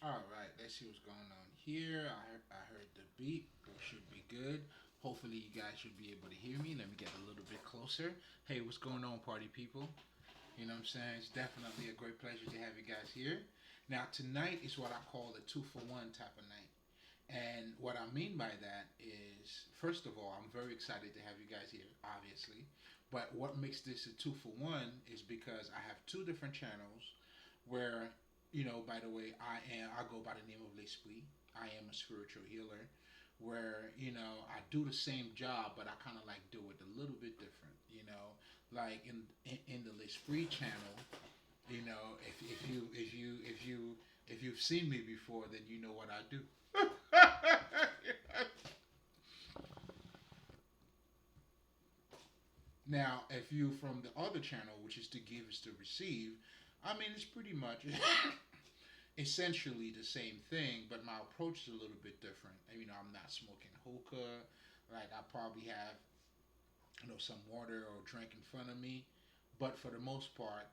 All right, let's see what's going on here. I heard the beat. It should be good. Hopefully, you guys should be able to hear me. Let me get a little bit closer. Hey, what's going on, party people? You know what I'm saying? It's definitely a great pleasure to have you guys here. Now, tonight is what I call a two for one type of night. And what I mean by that is, first of all, I'm very excited to have you guys here, obviously. But what makes this a two for one is because I have two different channels where, by the way, I go by the name of Lespri. I am a spiritual healer where, I do the same job, but I kind of like do it a little bit different, like in the Lespri channel, if you've seen me before, then you know what I do. Now, if you from the other channel, which is to give is to receive, I mean it's pretty much essentially the same thing, but my approach is a little bit different. I'm not smoking hookah. Like I probably have some water or drink in front of me, but for the most part,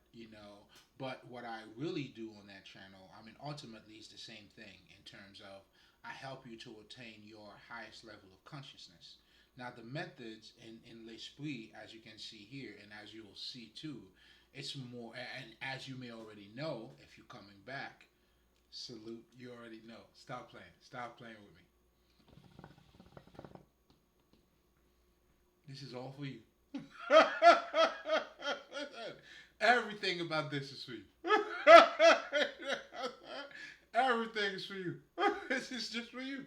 But what I really do on that channel, I mean, ultimately, it's the same thing in terms of I help you to attain your highest level of consciousness. Now, the methods in L'Esprit, as you can see here, and as you will see too, it's more, and as you may already know, if you're coming back, salute, you already know. Stop playing. Stop playing with me. This is all for you. Everything about this is for you. Everything is for you. This is just for you.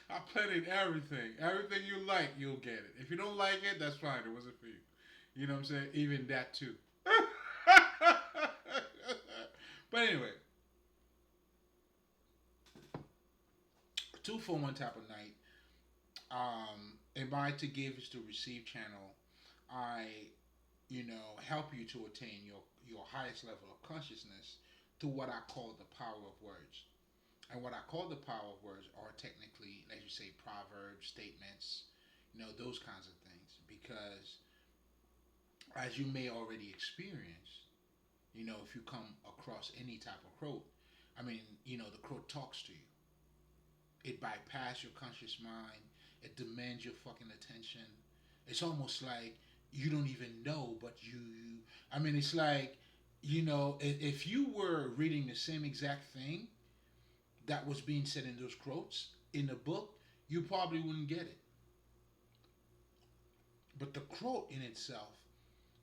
I put in everything. Everything you like, you'll get it. If you don't like it, that's fine. It wasn't for you. You know what I'm saying? Even that too. But anyway, two for one type of night. In my to give is to receive channel, I, help you to attain your highest level of consciousness through what I call the power of words. And what I call the power of words are technically, as you say, proverbs, statements, those kinds of things. Because as you may already experience, if you come across any type of quote, I mean, the quote talks to you. It bypasses your conscious mind. It demands your fucking attention. It's almost like you don't even know, but I mean, it's like, if you were reading the same exact thing that was being said in those quotes in the book, you probably wouldn't get it. But the quote in itself,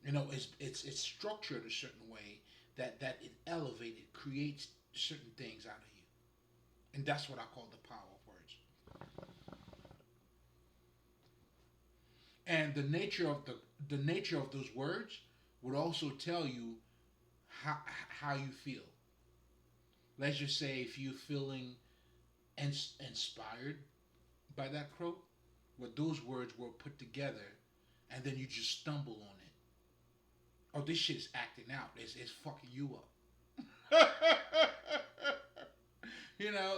it's structured a certain way that it elevates, it creates certain things out of you, and that's what I call the power of words. And the nature of those words would also tell you how you feel. Let's just say if you're feeling inspired by that quote, where those words were put together, and then you just stumble on it. Oh, this shit is acting out. It's fucking you up.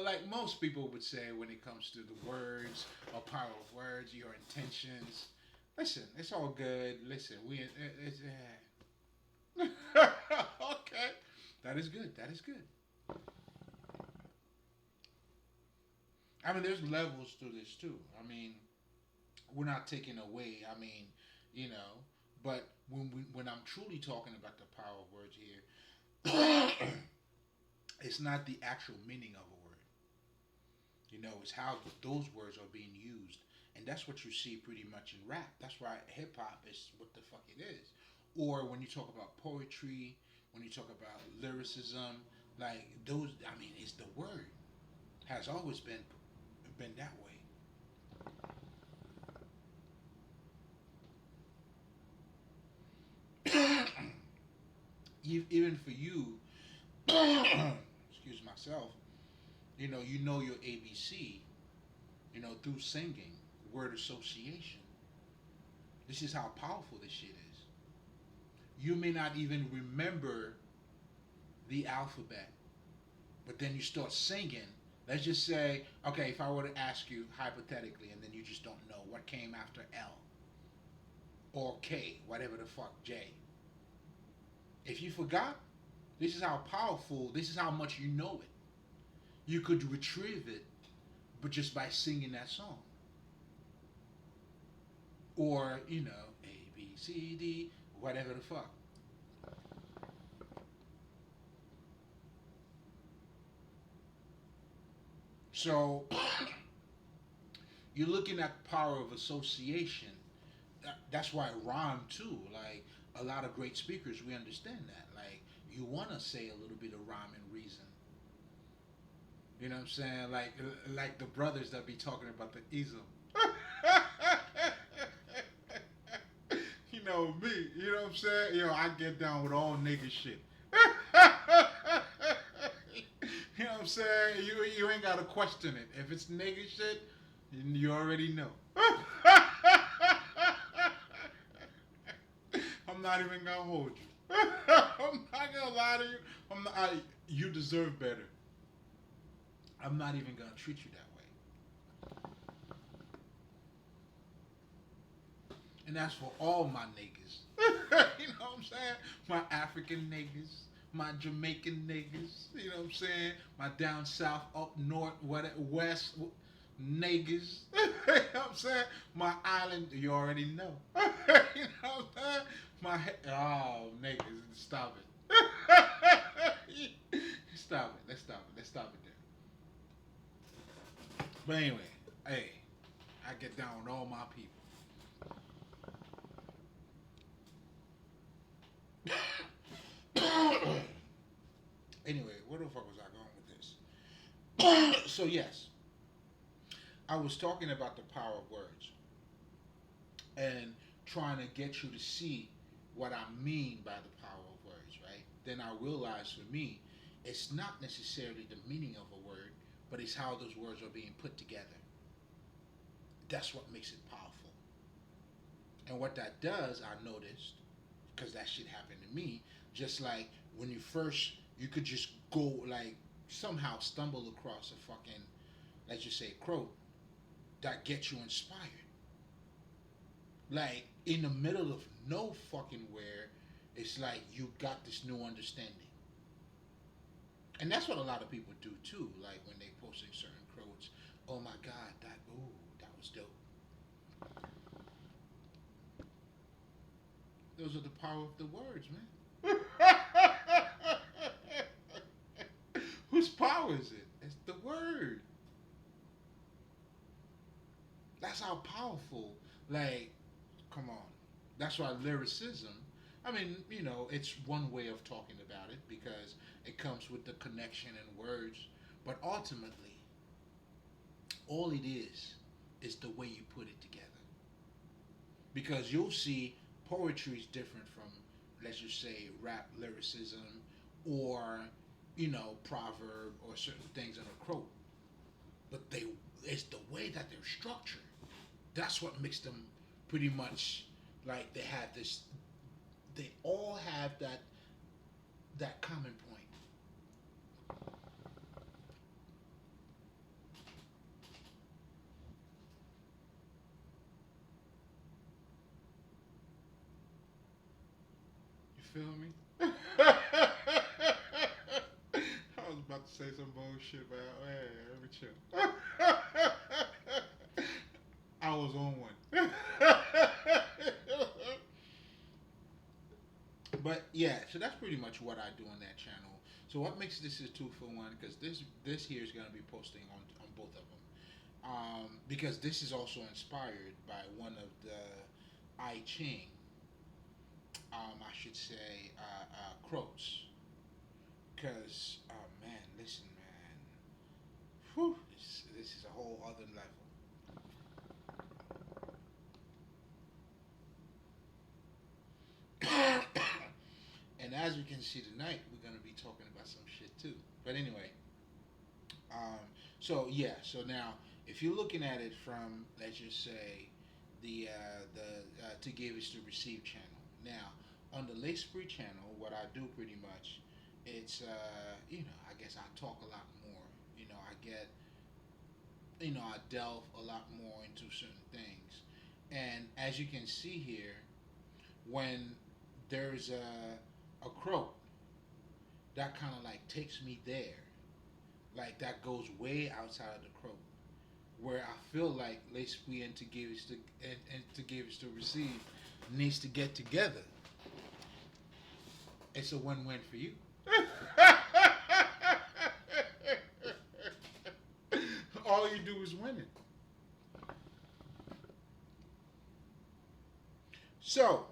Like most people would say when it comes to the words or power of words, your intentions. Listen, it's all good. Listen, okay, that is good. That is good. I mean, there's levels to this too. I mean, we're not taking away. I mean, you know, but when I'm truly talking about the power of words here, it's not the actual meaning of a word. It's how those words are being used, and that's what you see pretty much in rap. That's why hip hop is what the fuck it is. Or when you talk about poetry, when you talk about lyricism, like those. I mean, it's the word has always been that way. Even for you, excuse myself, you know your ABC, through singing, word association. This is how powerful this shit is. You may not even remember the alphabet, but then you start singing. Let's just say, okay, if I were to ask you hypothetically, and then you just don't know what came after L or K, whatever the fuck, J. If you forgot, This is how powerful. This is how much you know it. You could retrieve it, but just by singing that song, or A B C D, whatever the fuck. So you're looking at the power of association. That's why rhyme too. Like a lot of great speakers, we understand that. Like you want to say a little bit of rhyme and reason. You know what I'm saying? Like the brothers that be talking about the ism. You know me. You know what I'm saying? I get down with all nigga shit. You know what I'm saying? You ain't gotta question it. If it's nigga shit, you already know. I'm not even gonna hold you. I'm not gonna lie to you. You deserve better. I'm not even gonna treat you that way. And that's for all my niggas. You know what I'm saying? My African niggas, my Jamaican niggas. You know what I'm saying? My down south, up north, west niggas. You know what I'm saying? My island, you already know. You know what I'm saying? Niggas, stop it. Stop it. Let's stop it. Let's stop it there. But anyway, hey, I get down with all my people. Anyway, where the fuck was I going with this? So yes, I was talking about the power of words and trying to get you to see what I mean by the power of words, right? Then I realized for me, it's not necessarily the meaning of a word, but it's how those words are being put together. That's what makes it powerful. And what that does, I noticed, because that shit happened to me, just like when you could just go, like, somehow stumble across a fucking, let's just say, quote that gets you inspired. Like, in the middle of no fucking where, it's like you got this new understanding. And that's what a lot of people do too, like when they posting certain quotes. Oh my god, that was dope. Those are the power of the words, man. Whose power is it? It's the word. That's how powerful. Like, come on. That's why lyricism. I mean, it's one way of talking about it because it comes with the connection and words. But ultimately, all it is the way you put it together. Because you'll see poetry is different from, let's just say, rap lyricism or, proverb or certain things in a quote. But it's the way that they're structured. That's what makes them pretty much like they all have that common point. You feel me? I was about to say some bullshit, but hey, let me chill. I was on one. But yeah, so that's pretty much what I do on that channel. So what makes this a 2-for-1? Because this here is gonna be posting on both of them. Because this is also inspired by one of the I Ching, I should say, quotes. Because man, listen, man, whew, this is a whole other level. And as we can see tonight, we're gonna be talking about some shit too. But anyway, um, so yeah, so now if you're looking at it from, let's just say, the to give is to receive channel. Now on the Lespri channel, what I do pretty much, it's I guess I talk a lot more. I get I delve a lot more into certain things, and as you can see here, when there's a quote, that kind of like takes me there. Like that goes way outside of the croak, where I feel like Lespri and to give is to and to give is to receive needs to get together. It's a win-win for you. All you do is win it. So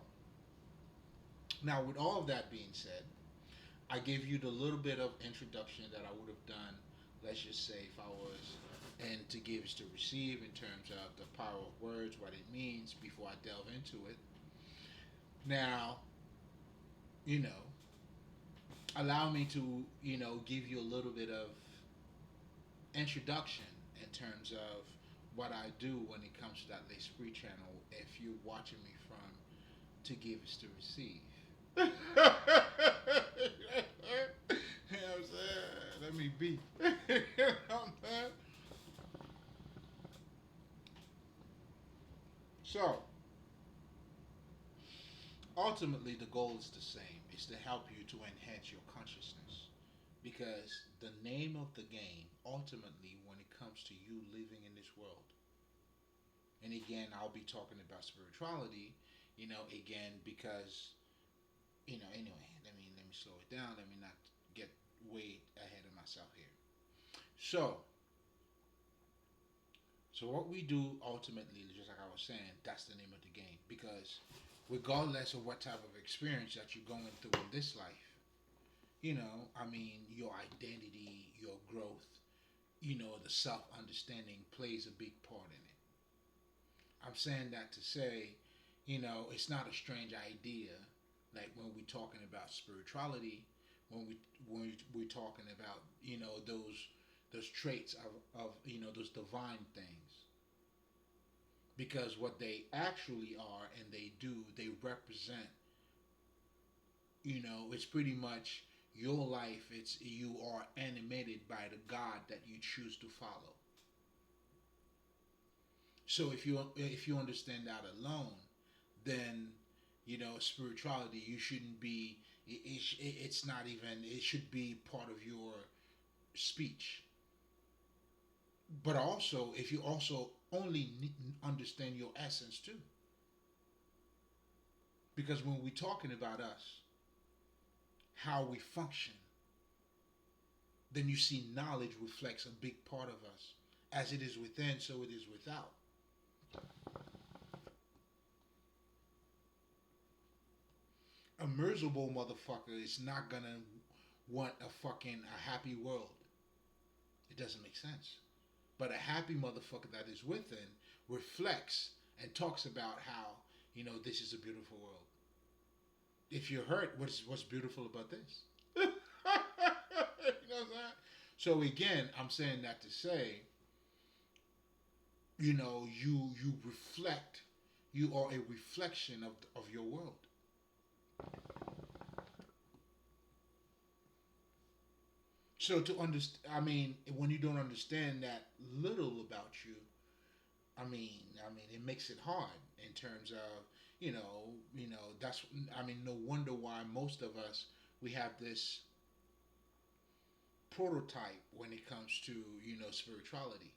now, with all of that being said, I gave you the little bit of introduction that I would have done. Let's just say if I was and to give is to receive in terms of the power of words, what it means before I delve into it. Now, you know, allow me to, give you a little bit of introduction in terms of what I do when it comes to that Lespri channel if you're watching me from to give is to receive. You know what I'm saying? Let me be. You know what I'm saying? So, ultimately, the goal is the same. It's to help you to enhance your consciousness. Because the name of the game, ultimately, when it comes to you living in this world, and again, I'll be talking about spirituality, again, because, anyway, let me slow it down. Let me not get way ahead of myself here. So, so what we do ultimately, just like I was saying, that's the name of the game. Because regardless of what type of experience that you're going through in this life, your identity, your growth, the self understanding plays a big part in it. I'm saying that to say, it's not a strange idea. Like when we're talking about spirituality, when we're talking about those traits of those divine things, because what they actually are and they do, they represent, it's pretty much your life. It's you are animated by the God that you choose to follow. So if you understand that alone, then spirituality, you shouldn't be. It's not even. It should be part of your speech. But also, if you also only understand your essence too, because when we're talking about us, how we function, then you see knowledge reflects a big part of us. As it is within, so it is without. A miserable motherfucker is not gonna want a happy world. It doesn't make sense. But a happy motherfucker that is within reflects and talks about how this is a beautiful world. If you're hurt, what's beautiful about this? You know what I'm saying? So again, I'm saying that to say, you reflect. You are a reflection of your world. So to understand, when you don't understand that little about you, it makes it hard in terms of, that's, no wonder why most of us we have this prototype when it comes to spirituality,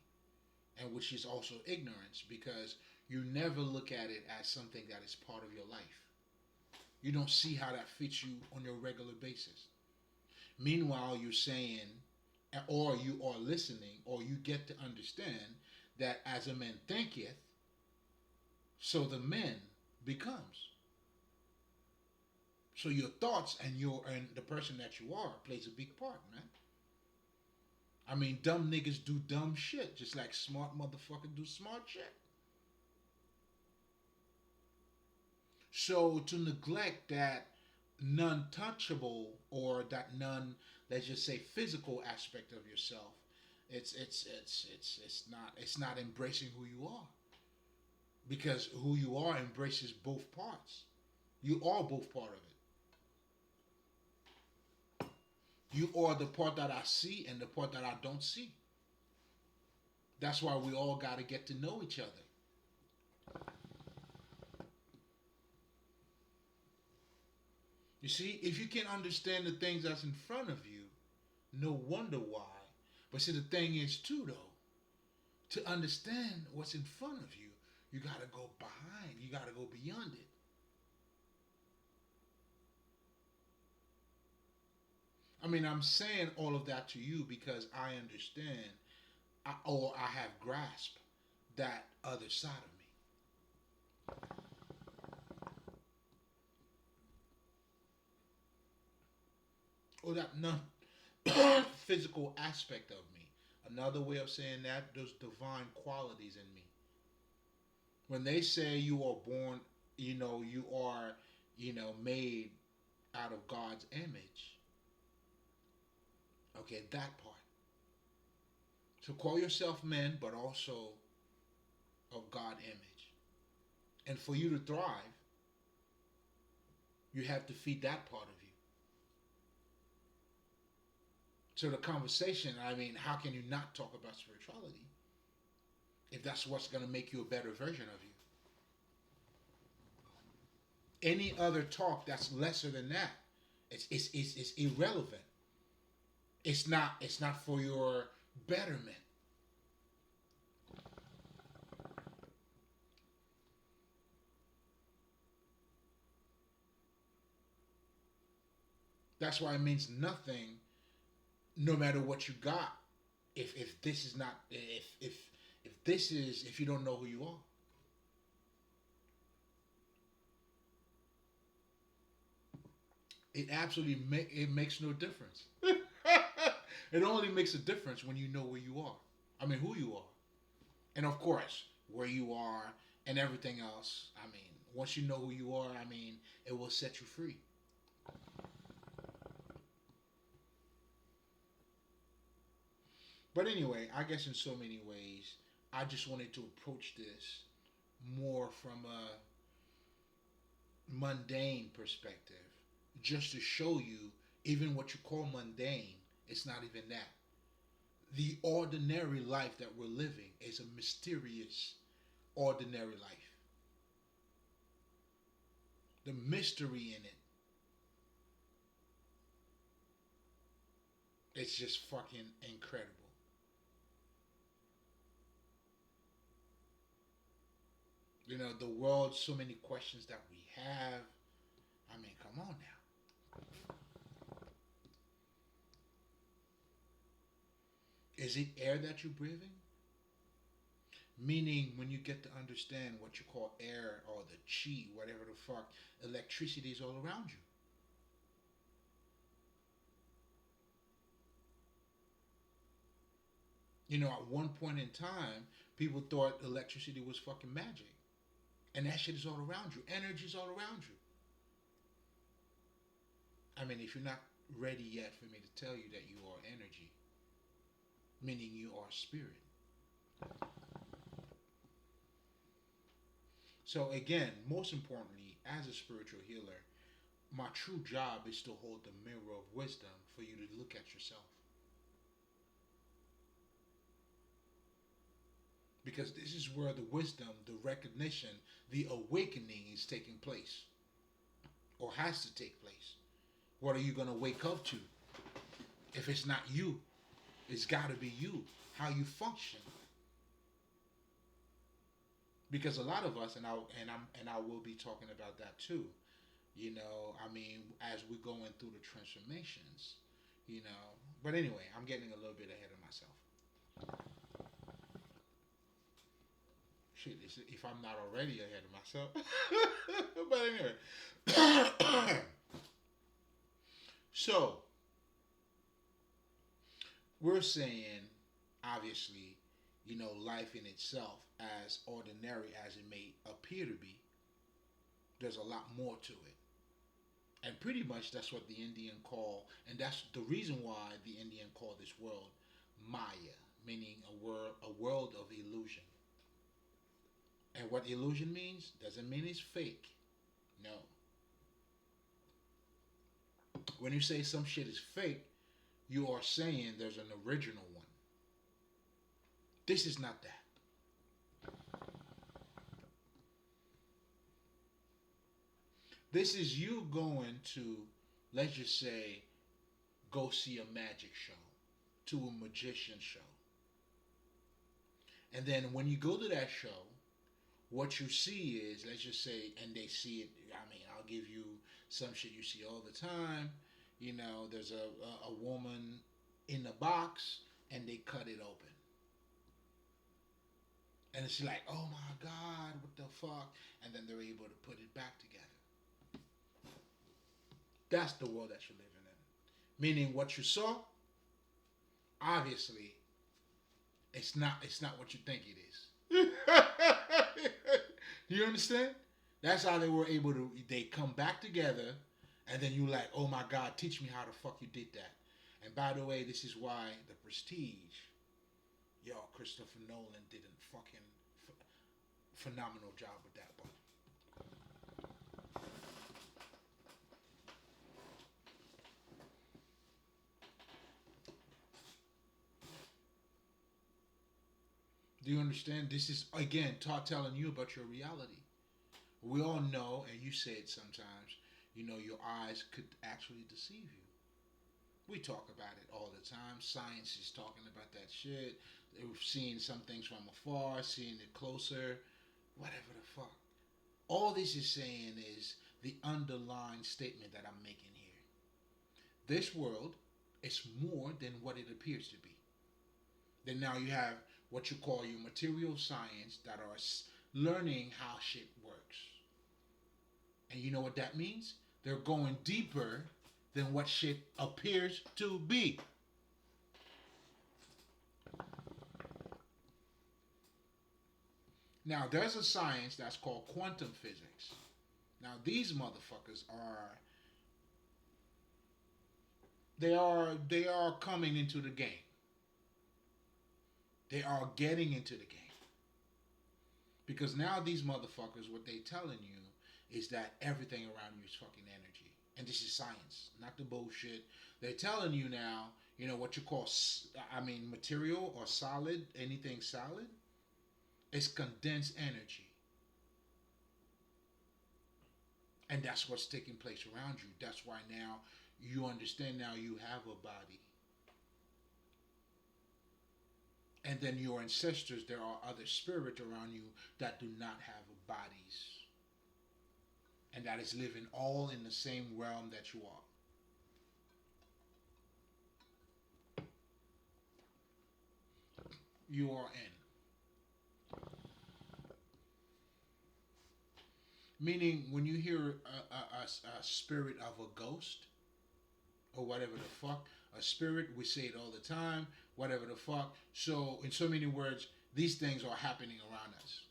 and which is also ignorance, because you never look at it as something that is part of your life. You don't see how that fits you on your regular basis. Meanwhile, you're saying, or you are listening, or you get to understand that as a man thinketh, so the man becomes. So your thoughts and the person that you are plays a big part, man. Dumb niggas do dumb shit, just like smart motherfuckers do smart shit. So to neglect that non-touchable or that non, let's just say, physical aspect of yourself, it's not embracing who you are, because who you are embraces both parts. You are both part of it. You are the part that I see and the part that I don't see. That's why we all got to get to know each other. You see, if you can't understand the things that's in front of you, no wonder why. But see, the thing is, too, though, to understand what's in front of you, you got to go behind, you got to go beyond it. I mean, I'm saying all of that to you because I understand, or I have grasped that other side of me, or that non physical aspect of me. Another way of saying that, those divine qualities in me. When they say you are born, you are, made out of God's image. Okay, that part. So call yourself men, but also of God image. And for you to thrive, you have to feed that part of you. So the conversation, I mean, how can you not talk about spirituality if that's what's going to make you a better version of you? Any other talk that's lesser than that, it's irrelevant. It's not for your betterment. That's why it means nothing, no matter what you got. If this is not if this is if you don't know who you are, it makes no difference. It only makes a difference when you know where you are. I mean, who you are, and of course where you are and everything else. I mean, once you know who you are, I mean, it will set you free. But anyway, I guess in so many ways, I just wanted to approach this more from a mundane perspective, just to show you even what you call mundane, it's not even that. The ordinary life that we're living is a mysterious, ordinary life. The mystery in it, it's just fucking incredible. The world, so many questions that we have. I mean, come on now. Is it air that you're breathing? Meaning, when you get to understand what you call air or the chi, whatever the fuck, electricity is all around you. At one point in time, people thought electricity was fucking magic. And that shit is all around you. Energy is all around you. I mean, if you're not ready yet for me to tell you that you are energy, meaning you are spirit. So, again, most importantly, as a spiritual healer, my true job is to hold the mirror of wisdom for you to look at yourself. Because this is where the wisdom, the recognition, the awakening is taking place, or has to take place. What are you going to wake up to? If it's not you, it's got to be you, how you function. Because a lot of us, and I will be talking about that too. I mean, as we're going through the transformations, you know. But anyway, I'm getting a little bit ahead of myself. Shit, if I'm not already ahead of myself. But anyway, so we're saying, obviously, life in itself, as ordinary as it may appear to be, there's a lot more to it. And pretty much that's what the Indian call, and that's the reason why the Indian call this world Maya, meaning a world of illusion. And what illusion means doesn't mean it's fake. No. When you say some shit is fake, you are saying there's an original one. This is not that. This is you going to let's just say, go see a magic show, to a magician show. And then when you go to that show, what you see is, let's just say, and they see it. I mean, I'll give you some shit you see all the time. There's a woman in a box, and they cut it open, and it's like, oh my god, what the fuck? And then they're able to put it back together. That's the world that you're living in. Meaning, what you saw, obviously, it's not what you think it is. Do you understand? That's how they were able to. They come back together, and then you like, oh my god, teach me how the fuck you did that. And by the way, this is why the Prestige, yo, Christopher Nolan did a fucking phenomenal job with that one. Do you understand? This is again telling you about your reality. We all know, and you say it sometimes. Your eyes could actually deceive you. We talk about it all the time. Science is talking about that shit. We've seen some things from afar, seeing it closer, whatever the fuck. All this is saying is the underlying statement that I'm making here. This world is more than what it appears to be. Then now you have what you call your material science that are learning how shit works. And you know what that means? They're going deeper than what shit appears to be. Now, there's a science that's called quantum physics. Now, these motherfuckers they are coming into the game. They are getting into the game. Because now these motherfuckers, what they telling you is that everything around you is fucking energy. And this is science, not the bullshit. They're telling you now, what you call, material or solid, anything solid, is condensed energy. And that's what's taking place around you. That's why now you understand now you have a body. And then your ancestors, there are other spirits around you that do not have bodies. And that is living all in the same realm that you are. You are in. Meaning, when you hear a spirit of a ghost, or whatever the fuck, a spirit, we say it all the time, whatever the fuck. So, in so many words, these things are happening around us.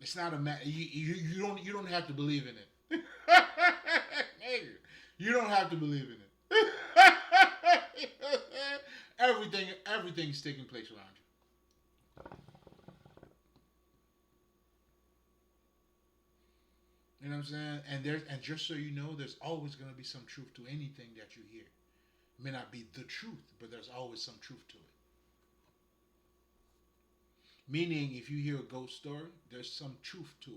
It's not a matter. You don't have to believe in it. You don't have to believe in it. Everything's taking place around you. You know what I'm saying? And just so you know, there's always gonna be some truth to anything that you hear. It may not be the truth, but there's always some truth to it. Meaning, if you hear a ghost story, there's some truth to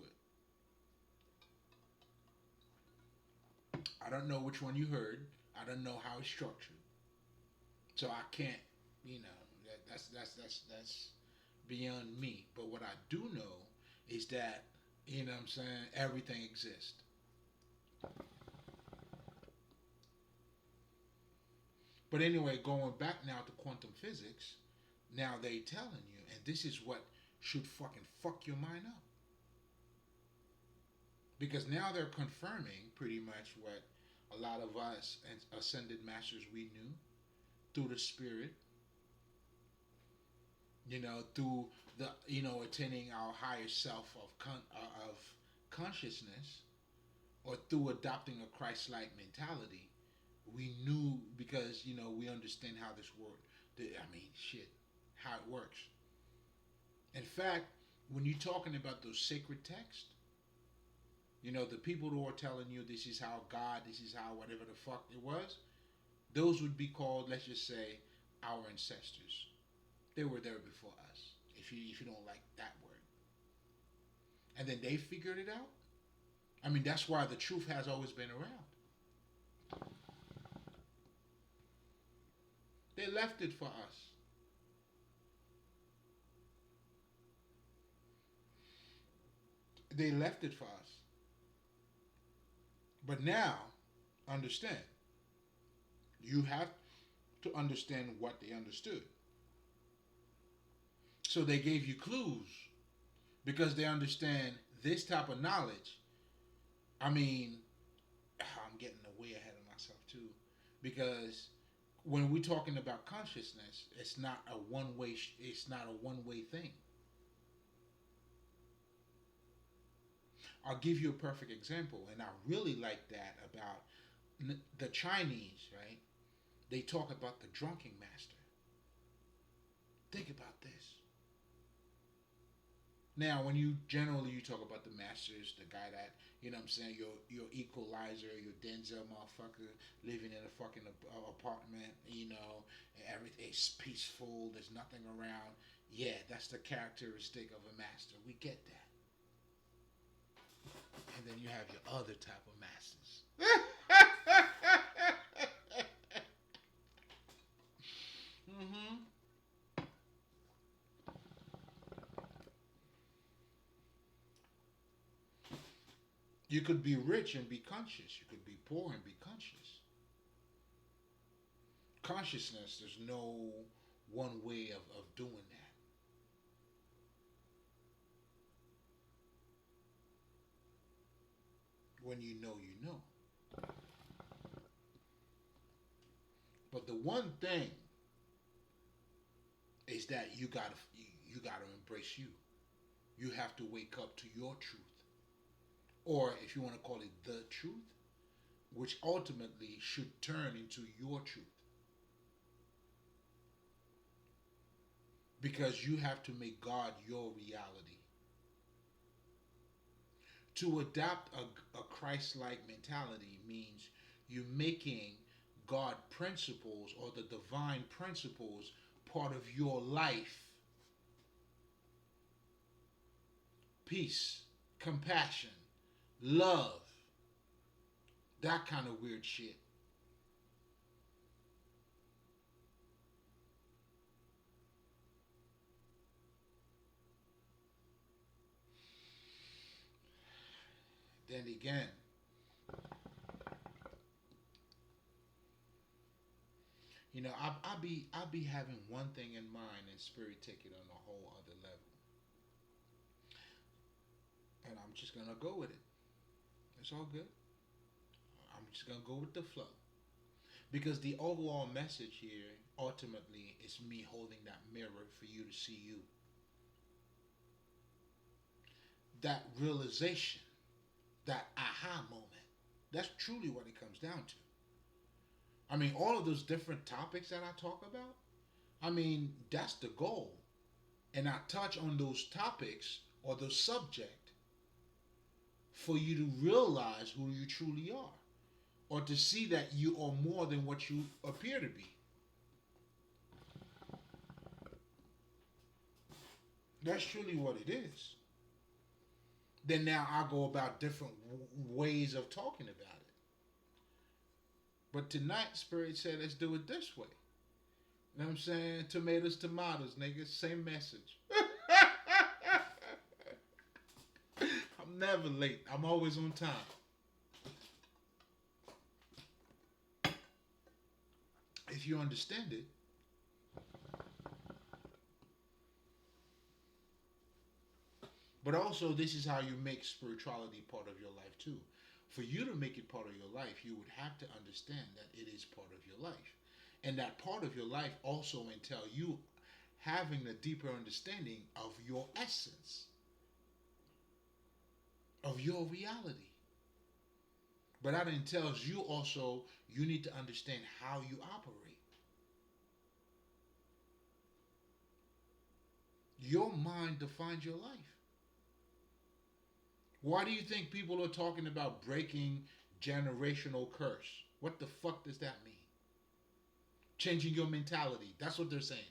it. I don't know which one you heard. I don't know how it's structured, so I can't. That's beyond me. But what I do know is that what I'm saying, everything exists. But anyway, going back now to quantum physics, now they telling you, and this is what should fucking fuck your mind up. Because now they're confirming pretty much what a lot of us and ascended masters we knew through the spirit, through the, attaining our higher self of consciousness, or through adopting a Christ-like mentality. We knew because we understand how this world. Shit, how it works. In fact, when you're talking about those sacred texts, the people who are telling you this is how God, this is how whatever the fuck it was, those would be called, let's just say, our ancestors. They were there before us. If you don't like that word, and then they figured it out. That's why the truth has always been around. They left it for us. They left it for us. But now, understand. You have to understand what they understood. So they gave you clues because they understand this type of knowledge. I mean, I'm getting way ahead of myself too, because when we're talking about consciousness, it's not a one way. It's not a one way thing. I'll give you a perfect example, and I really like that about the Chinese. Right? They talk about the drunken master. Think about this. Now, when you talk about the masters, the guy that what I'm saying, your equalizer, your Denzel motherfucker living in a fucking apartment, everything's peaceful, there's nothing around. Yeah, that's the characteristic of a master. We get that. And then you have your other type of masters. Mm-hmm. You could be rich and be conscious. You could be poor and be conscious. Consciousness, there's no one way of doing that. When you know. But the one thing is that you gotta embrace you. You have to wake up to your truth, or if you want to call it the truth, which ultimately should turn into your truth, because you have to make God your reality. To adopt a Christ-like mentality means you making God principles or the divine principles part of your life. Peace, compassion, love, that kind of weird shit. Then again, I be having one thing in mind, and spirit take it on a whole other level, and I'm just gonna go with it. It's all good. I'm just gonna go with the flow, because the overall message here ultimately is me holding that mirror for you to see you. That realization, that aha moment. That's truly what it comes down to. I mean, all of those different topics that I talk about, I mean, that's the goal. And I touch on those topics or the subject for you to realize who you truly are, or to see that you are more than what you appear to be. That's truly what it is. Then now I go about different ways of talking about it. But tonight, Spirit said, let's do it this way. You know what I'm saying? Tomatoes, tomatoes, niggas. Same message. I'm never late. I'm always on time. If you understand it, but also this is how you make spirituality part of your life too. For you to make it part of your life, you would have to understand that it is part of your life. And that part of your life also entail you having a deeper understanding of your essence, of your reality. But that entails you also, you need to understand how you operate. Your mind defines your life. Why do you think people are talking about breaking generational curse? What the fuck does that mean? Changing your mentality. That's what they're saying.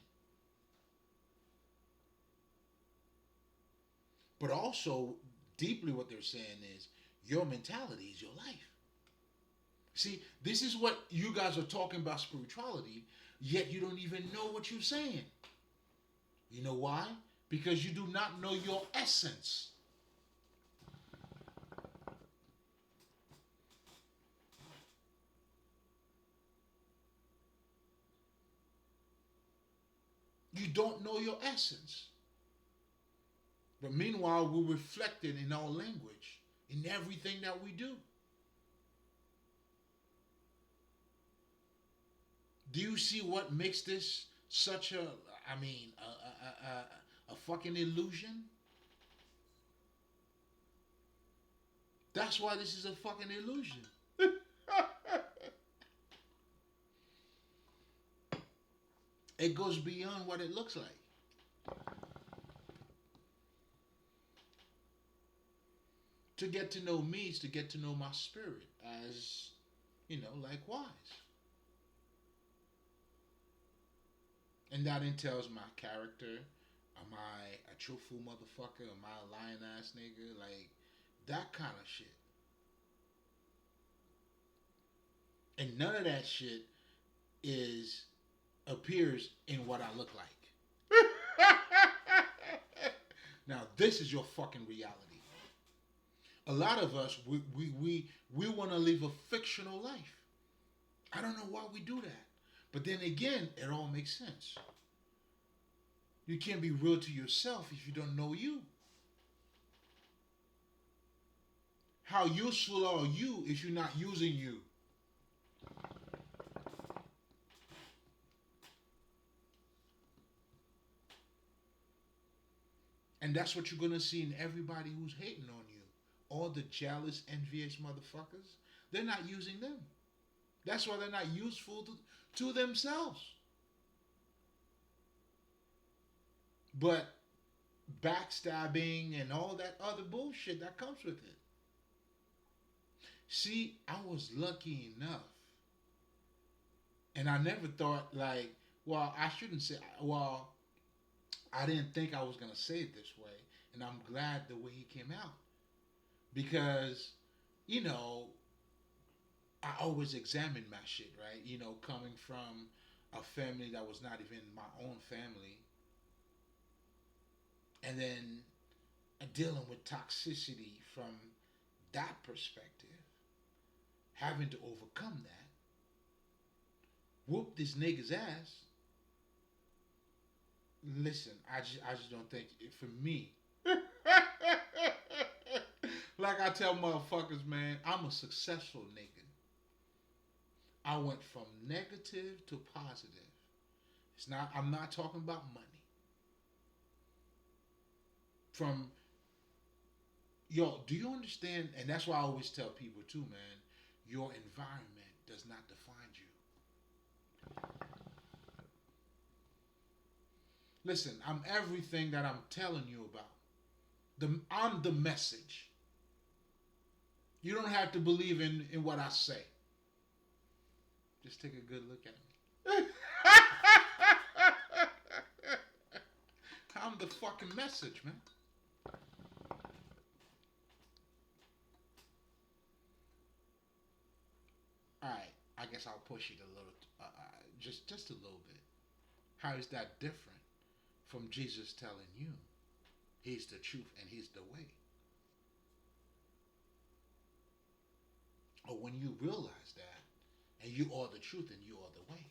But also, deeply, what they're saying is your mentality is your life. See, this is what you guys are talking about spirituality, yet you don't even know what you're saying. You know why? Because you do not know your essence. You don't know your essence. But meanwhile, we're reflected in our language, in everything that we do. Do you see what makes this such a, I mean, a fucking illusion? That's why this is a fucking illusion. It goes beyond what it looks like. To get to know me is to get to know my spirit as, likewise. And that entails my character. Am I a truthful motherfucker? Am I a lying ass nigga? Like, that kind of shit. And none of that shit is appears in what I look like. Now, this is your fucking reality. A lot of us, we want to live a fictional life. I don't know why we do that. But then again, it all makes sense. You can't be real to yourself if you don't know you. How useful are you if you're not using you? And that's what you're going to see in everybody who's hating on you. All the jealous, envious motherfuckers, they're not using them. That's why they're not useful to themselves. But backstabbing and all that other bullshit that comes with it. See, I was lucky enough. And I never thought, like, well, I shouldn't say, well, I didn't think I was going to say it this way. And I'm glad the way he came out. Because, you know, I always examined my shit, right? Coming from a family that was not even my own family. And then dealing with toxicity from that perspective, having to overcome that, whoop this nigga's ass. Listen, I just don't think for me. Like I tell motherfuckers, man, I'm a successful nigga. I went from negative to positive. I'm not talking about money. From yo, do you understand? And that's why I always tell people too, man, your environment does not define you. Listen, I'm everything that I'm telling you about. I'm the message. You don't have to believe in what I say. Just take a good look at me. I'm the fucking message, man. All right, I guess I'll push it a little, just a little bit. How is that different from Jesus telling you He's the truth and He's the way? Or when you realize that, and you are the truth and you are the way.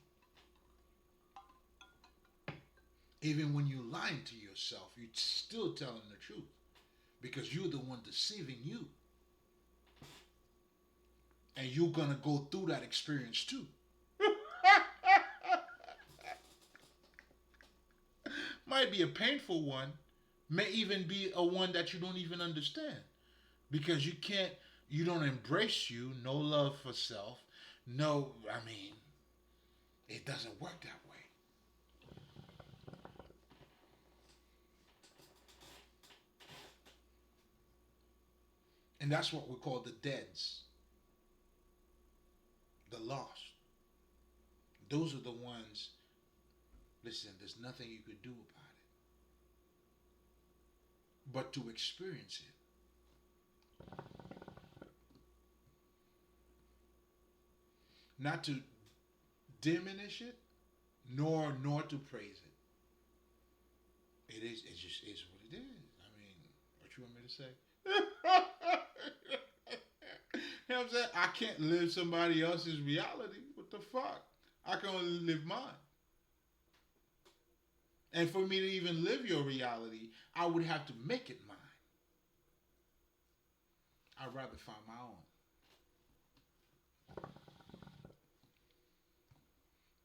Even when you're lying to yourself, you're still telling the truth because you're the one deceiving you. And you're going to go through that experience too. Might be a painful one, may even be a one that you don't even understand because you don't embrace you, no love for self, no, I mean, it doesn't work that way. And that's what we call the deads, the lost. Those are the ones, listen, there's nothing you could do about it but to experience it. not to diminish it, nor to praise it. It is. It just is what it is. I mean, what you want me to say? You know what I'm saying? I can't live somebody else's reality. What the fuck? I can only live mine. And for me to even live your reality, I would have to make it mine. I'd rather find my own.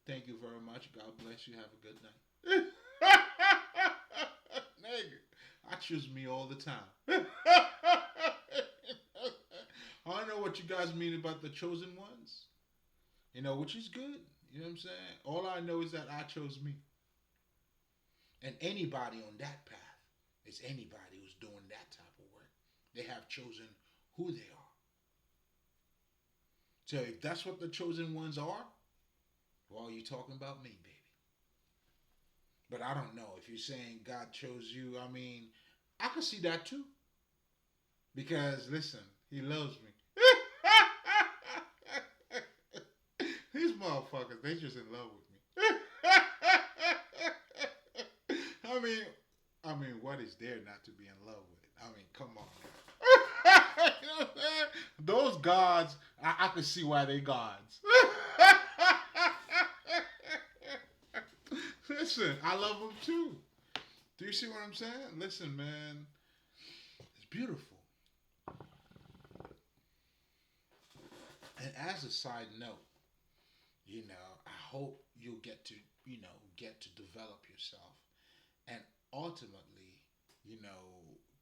Thank you very much. God bless you. Have a good night. Nigga, I choose me all the time. I don't know what you guys mean about the chosen ones. Which is good. You know what I'm saying? All I know is that I chose me. And anybody on that path is anybody who's doing that type of work. They have chosen who they are. So if that's what the chosen ones are, well, you're talking about me, baby. But I don't know. If you're saying God chose you, I mean, I can see that too. Because, listen, He loves me. These motherfuckers, they just in love with me. I mean, what is there not to be in love with? I mean, come on. You know what I'm saying? Those gods, I can see why they gods. Listen, I love them too. Do you see what I'm saying? Listen, man, it's beautiful. And as a side note, I hope you'll get to develop yourself and ultimately,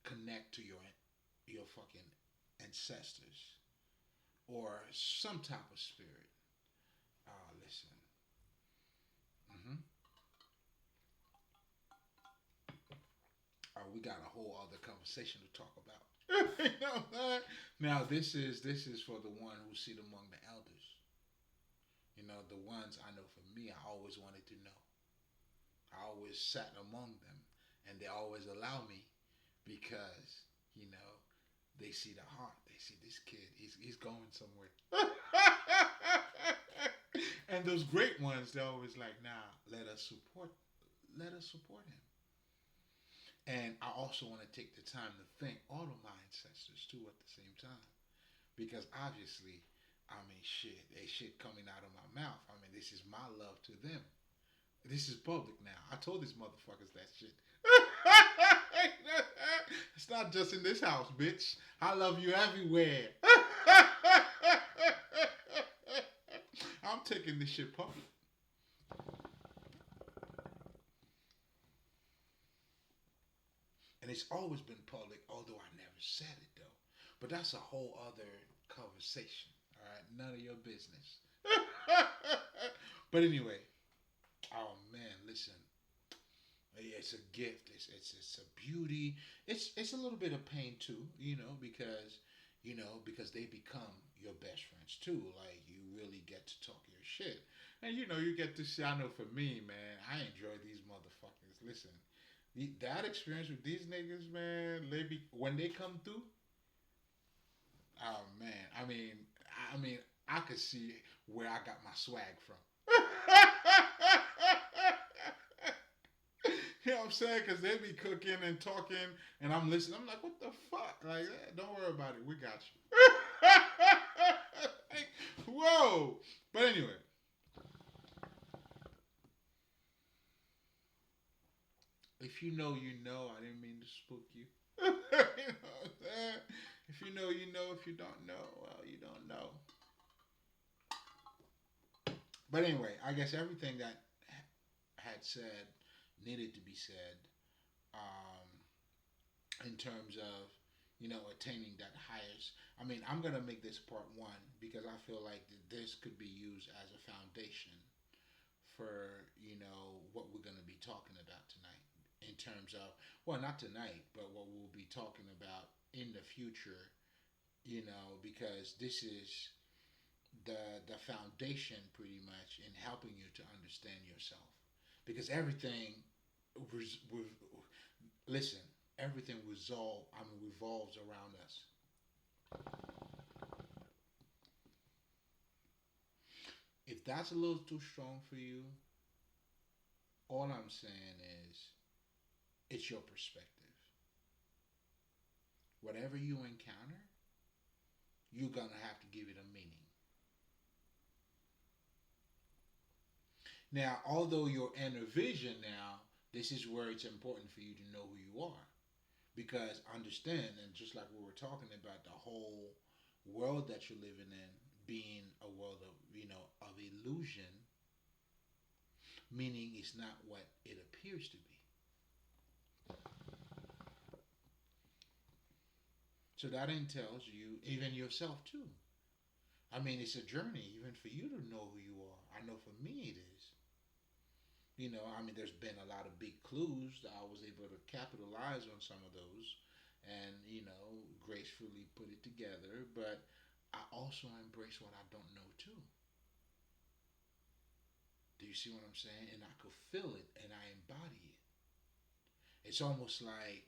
connect to your fucking ancestors or some type of spirit. Listen. hmm we got a whole other conversation to talk about. You know what I'm saying? Now this is for the one who sit among the elders. The ones I know for me, I always wanted to know. I always sat among them, and they always allow me because they see the heart. They see this kid. He's going somewhere. And those great ones, they're always like, "Nah, let us support him." And I also want to take the time to thank all of my ancestors too at the same time. Because obviously, I mean, shit, they shit coming out of my mouth. I mean, this is my love to them. This is public now. I told these motherfuckers that shit. It's not just in this house, bitch. I love you everywhere. I'm taking this shit public. And it's always been public, although I never said it though. But that's a whole other conversation. All right, none of your business. But anyway, oh man, listen. It's a gift. It's a beauty. It's a little bit of pain too, because they become your best friends too. Like you really get to talk your shit, and you get to see. I know for me, man, I enjoy these motherfuckers. Listen, that experience with these niggas, man, when they come through. Oh man, I mean, I could see where I got my swag from. You know what I'm saying? Because they be cooking and talking, and I'm listening. I'm like, what the fuck? Like, don't worry about it. We got you. Like, whoa. But anyway, if you know, you know. I didn't mean to spook you. You know what I'm saying? If you know, you know. If you don't know, well, you don't know. But anyway, I guess everything that had said needed to be said. Um, in terms of attaining that highest. I mean, I'm gonna make this part one because I feel like this could be used as a foundation for what we're gonna be talking about tonight. In terms of, well, not tonight, but what we'll be talking about in the future. Because this is the foundation pretty much in helping you to understand yourself. Because everything, listen, everything revolves around us. If that's a little too strong for you, all I'm saying is it's your perspective. Whatever you encounter, you're gonna have to give it a meaning. Now, although your inner vision now, this is where it's important for you to know who you are. Because understand, and just like we were talking about, the whole world that you're living in being a world of, of illusion, meaning it's not what it appears to be. So that entails you, even yourself too. I mean, it's a journey even for you to know who you are. I know for me it is. I mean, there's been a lot of big clues that I was able to capitalize on some of those and, gracefully put it together. But I also embrace what I don't know too. Do you see what I'm saying? And I could feel it and I embody it. It's almost like,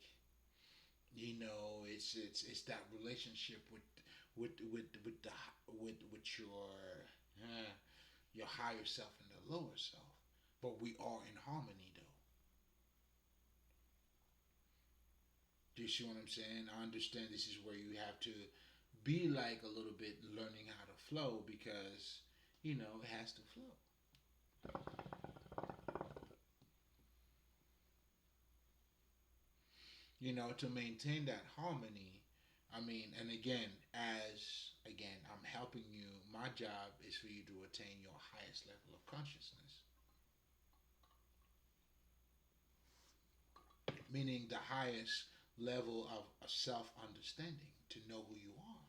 it's that relationship with the with your higher self and the lower self. But we are in harmony though. Do you see what I'm saying? I understand this is where you have to be like a little bit learning how to flow because it has to flow. To maintain that harmony. I mean, and again, I'm helping you. My job is for you to attain your highest level of consciousness, meaning the highest level of self understanding to know who you are.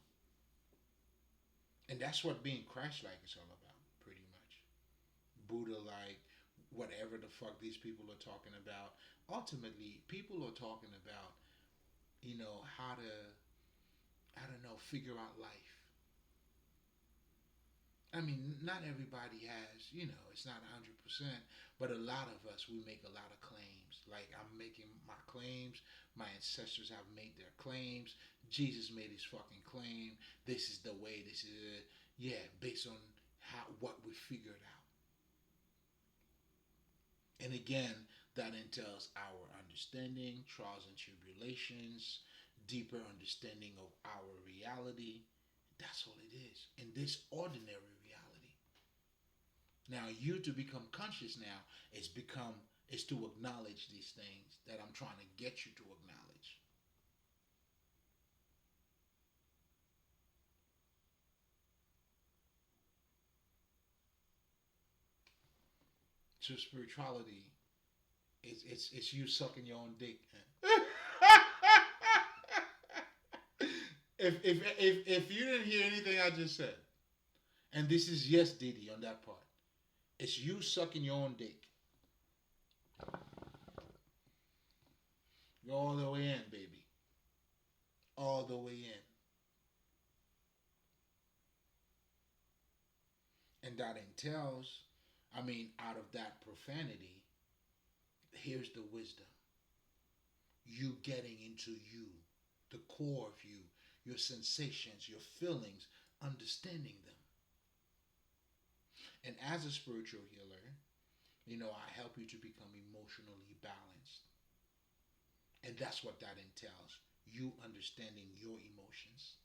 And that's what being Christ like is all about, pretty much. Buddha like, whatever the fuck these people are talking about. Ultimately, people are talking about, how to, I don't know, figure out life. I mean, not everybody has, it's not 100%, but a lot of us, we make a lot of claims. Like, I'm making my claims, my ancestors have made their claims, Jesus made his fucking claim, this is the way, this is it. Yeah, based on what we figured out. And again, that entails our understanding, trials and tribulations, deeper understanding of our reality. That's all it is. In this ordinary reality. Now, you to become conscious now is to acknowledge these things that I'm trying to get you to acknowledge. So spirituality it's you sucking your own dick. If you didn't hear anything I just said, and this is yes, Didi, on that part, it's you sucking your own dick. You're all the way in, baby, all the way in, and that entails, I mean, out of that profanity, here's the wisdom. You getting into you, the core of you, your sensations, your feelings, understanding them. And as a spiritual healer, I help you to become emotionally balanced. And that's what that entails. You understanding your emotions,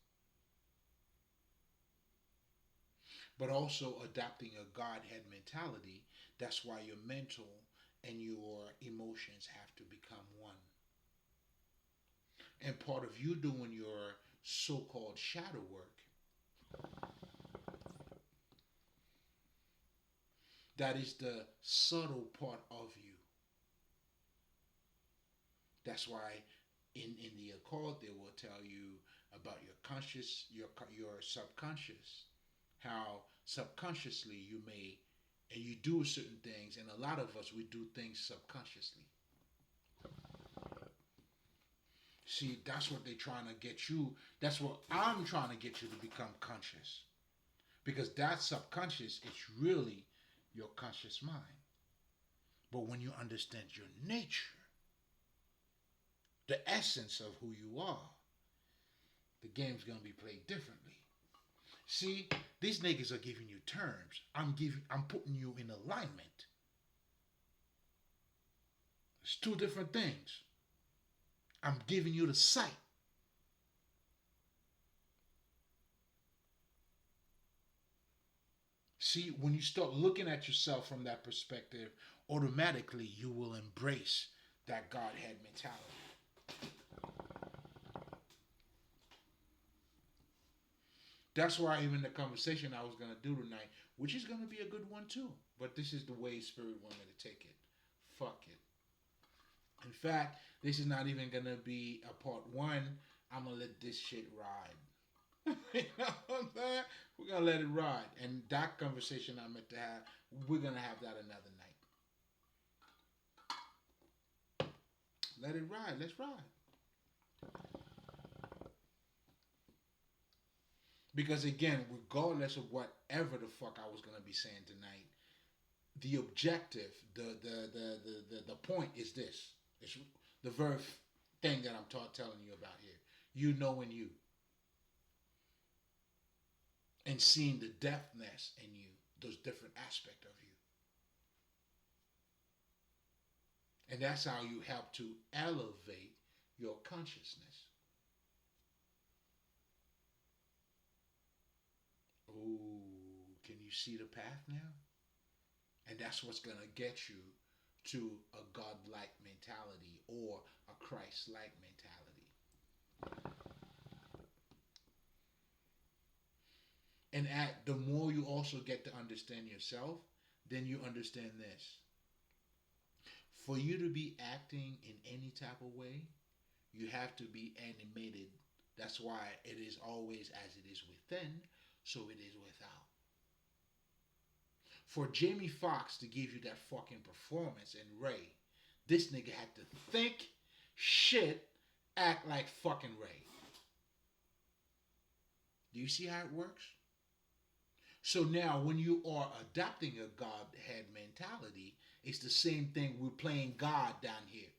but also adopting a Godhead mentality. That's why your mental and your emotions have to become one. And part of you doing your so called shadow work, that is the subtle part of you. That's why in the occult they will tell you about your conscious, your subconscious, how subconsciously you may and you do certain things, and a lot of us we do things subconsciously. See, that's what they're trying to get you. That's what I'm trying to get you to become conscious, because that subconscious is really your conscious mind. But when you understand your nature, the essence of who you are, the game's gonna be played differently. See, these niggas are giving you terms. I'm putting you in alignment. It's two different things. I'm giving you the sight. See, when you start looking at yourself from that perspective, automatically you will embrace that Godhead mentality. That's why even the conversation I was gonna do tonight, which is gonna be a good one too, but this is the way Spirit wanted me to take it. Fuck it. In fact, this is not even gonna be a part one. I'm gonna let this shit ride. You know what I'm saying? We're gonna let it ride, and that conversation I meant to have, we're gonna have that another night. Let it ride. Let's ride. Because again, regardless of whatever the fuck I was gonna be saying tonight, the objective, the point is this. It's the very thing that I'm telling you about here. You knowing you and seeing the depthness in you, those different aspects of you. And that's how you help to elevate your consciousness. Ooh, can you see the path now? And that's what's going to get you to a godlike mentality or a Christ-like mentality. And the more you also get to understand yourself, then you understand this. For you to be acting in any type of way, you have to be animated. That's why it is always as it is within, so it is without. For Jamie Foxx to give you that fucking performance in Ray, this nigga had to think, shit, act like fucking Ray. Do you see how it works? So now, when you are adopting a Godhead mentality, it's the same thing. We're playing God down here.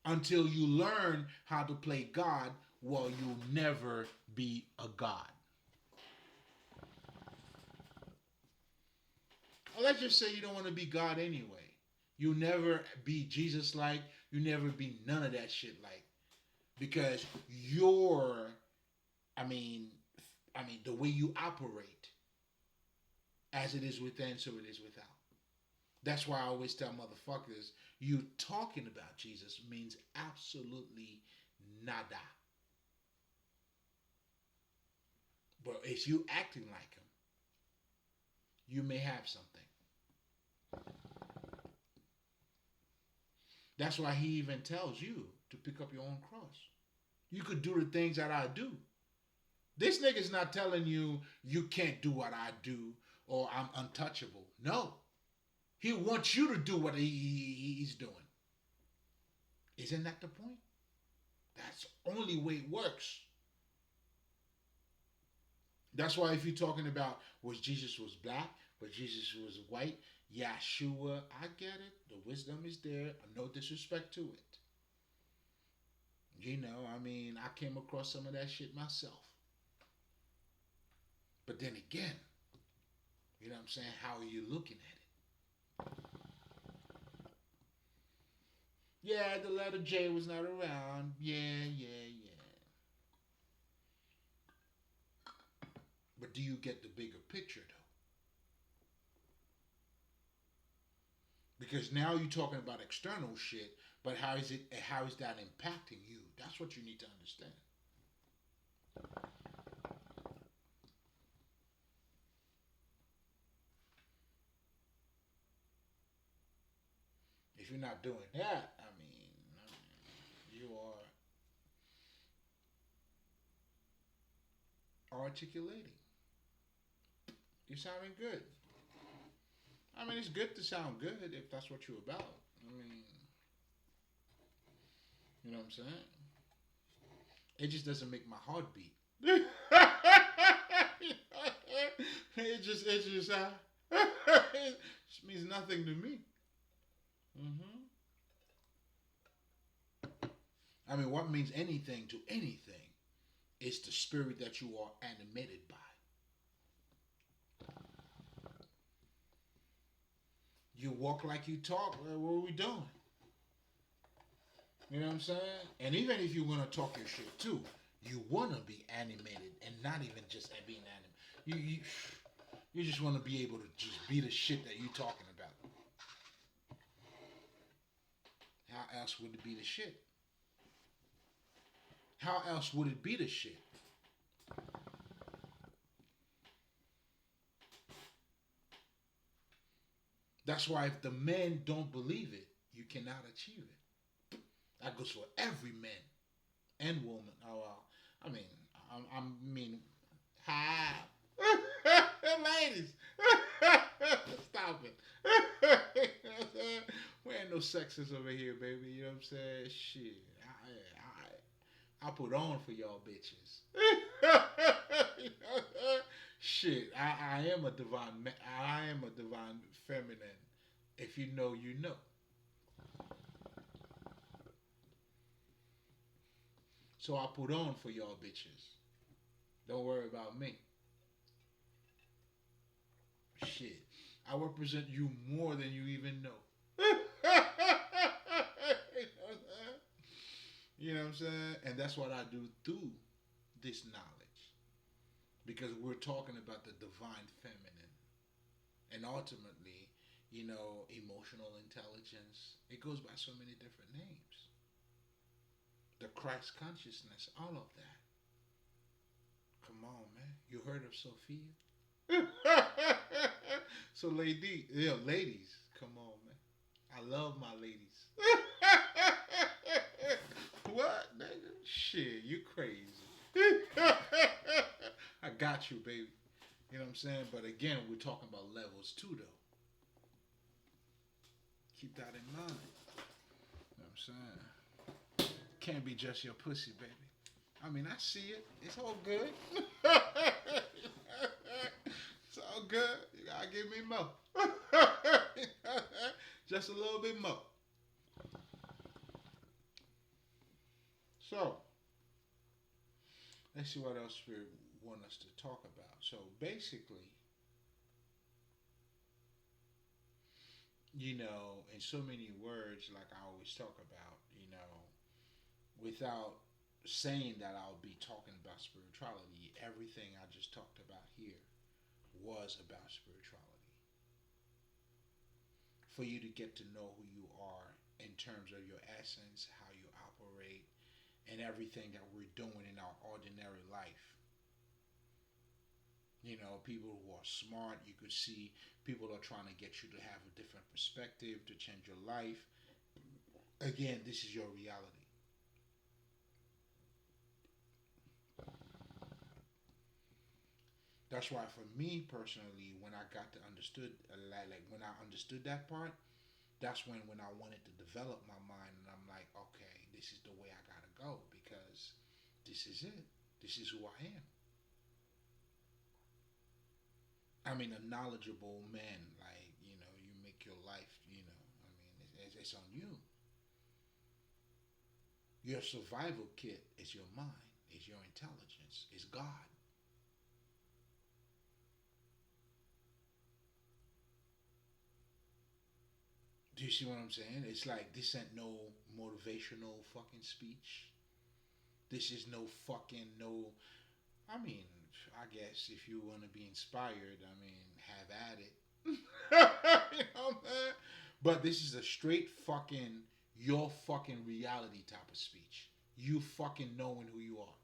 Until you learn how to play God, well, you'll never be a God. Well, let's just say you don't want to be God anyway. You'll never be Jesus like. You never be none of that shit like. Because you're, I mean, the way you operate, as it is within, so it is without. That's why I always tell motherfuckers, you talking about Jesus means absolutely nada. But if you acting like him, you may have something. That's why he even tells you to pick up your own cross. You could do the things that I do. This nigga's not telling you you can't do what I do or I'm untouchable. No. He wants you to do what he's doing. Isn't that the point? That's the only way it works. That's why if you're talking about was Jesus was black, but Jesus was white, Yeshua, I get it. The wisdom is there. No disrespect to it. You know, I mean, I came across some of that shit myself. But then again, you know what I'm saying? How are you looking at it? Yeah, the letter J was not around. Yeah. But do you get the bigger picture though? Because now you're talking about external shit, but how is that impacting you? That's what you need to understand. If you're not doing that, you are articulating. You're sounding good. I mean, it's good to sound good if that's what you're about. I mean, you know what I'm saying? It just doesn't make my heart beat. it just means nothing to me. Hmm. I mean, what means anything to anything It's the spirit that you are animated by. You walk like you talk. Well, what are we doing? You know what I'm saying? And even if you want to talk your shit too, you want to be animated and not even just being animated. You just want to be able to just be the shit that you talking about. How else would it be the shit? How else would it be the shit? That's why if the men don't believe it, you cannot achieve it. That goes for every man and woman. Oh, well, I mean, I mean, hi, ladies, stop it. We ain't no sexist over here, baby. You know what I'm saying? Shit, I put on for y'all bitches. Shit, I am a divine. I am a divine feminine. If you know, you know. So I put on for y'all bitches. Don't worry about me. Shit, I represent you more than you even know. You know what I'm saying? And that's what I do through this knowledge. Because we're talking about the divine feminine. And ultimately, emotional intelligence, it goes by so many different names. The Christ consciousness, all of that. Come on, man. You heard of Sophia? So, ladies, come on, man. I love my ladies. What, nigga? Shit, you crazy. I got you, baby. You know what I'm saying? But again, we're talking about levels too, though. Keep that in mind. You know what I'm saying? Can't be just your pussy, baby. I mean, I see it. It's all good. It's all good. You gotta give me more. Just a little bit more. So, let's see what else we want us to talk about. So, basically, in so many words, like I always talk about, without saying that I'll be talking about spirituality, everything I just talked about here was about spirituality. For you to get to know who you are in terms of your essence, how you operate, and everything that we're doing in our ordinary life. People who are smart, you could see people are trying to get you to have a different perspective, to change your life. Again, this is your reality. That's why for me personally, when I got to understood, like when I understood that part, that's when I wanted to develop my mind, and I'm like, okay, this is the way I gotta go because this is it. This is who I am. I mean, a knowledgeable man, like you make your life. I mean, it's on you. Your survival kit is your mind, is your intelligence, is God. Do you see what I'm saying? It's like this ain't no motivational fucking speech. This is no fucking no. I mean, I guess if you want to be inspired, I mean, have at it. You know what I'm But this is a straight fucking your fucking reality type of speech. You fucking knowing who you are.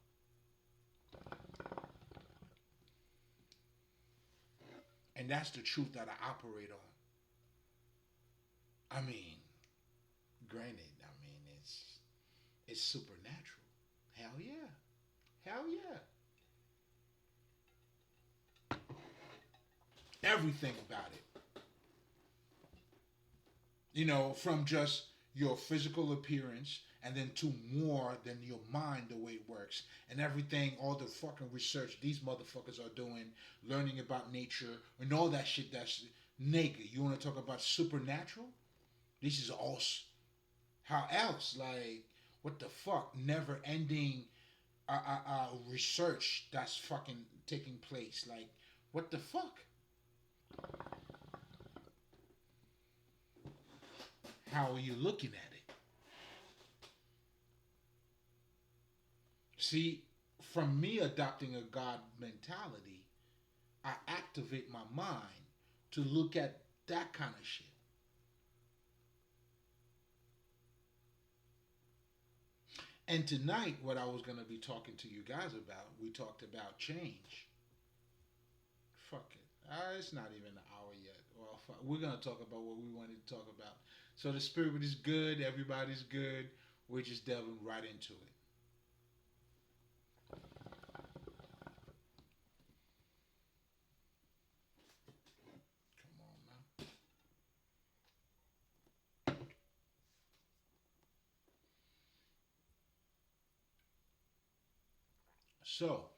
And that's the truth that I operate on. I mean, granted, I mean it's supernatural. Hell yeah. Hell yeah. Everything about it. From just your physical appearance and then to more than your mind, the way it works and everything, all the fucking research these motherfuckers are doing, learning about nature and all that shit. That's naked. You want to talk about supernatural? This is all. How else? Like, what the fuck? Never ending research that's fucking taking place. Like, what the fuck? How are you looking at it? See, from me adopting a God mentality, I activate my mind to look at that kind of shit. And tonight, what I was going to be talking to you guys about, we talked about change. Fuck it. It's not even an hour yet. Well, we're going to talk about what we wanted to talk about. So the spirit is good. Everybody's good. We're just delving right into it. Come on now. So,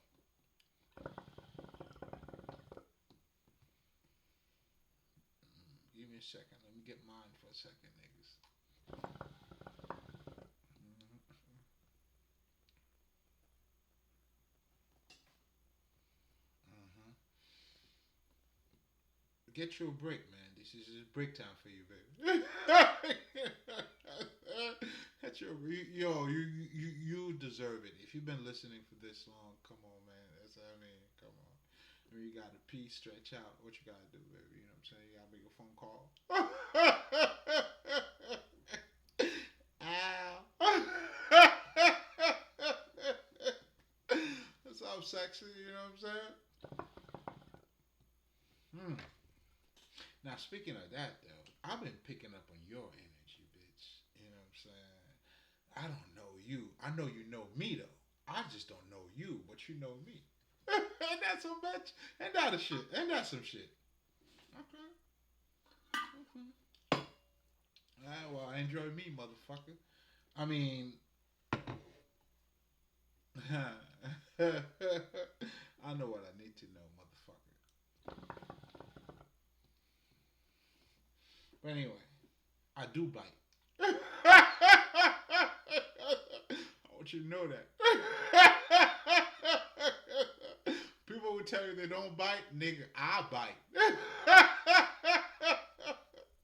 give me a second. Let me get mine for a second, niggas. Uh-huh. Get you a break, man. This is break time for you, baby. That's your yo. You deserve it. If you've been listening for this long, come on, man. That's what I mean. Come on. I mean, you gotta pee, stretch out. What you gotta do, baby? You know what I'm saying? You gotta make a phone call. Ow. That's how sexy. You know what I'm saying? Hmm. Now, speaking of that, though, I've been picking up on your energy, bitch. You know what I'm saying? I don't know you. I know you know me, though. I just don't know you, but you know me. Ain't that some bitch? Ain't that a shit? Ain't that some shit? Okay. Okay. Well, enjoy me, motherfucker. I mean, I know what I need to know, motherfucker. But anyway, I do bite. I want you to know that. People would tell you they don't bite, nigga. I bite.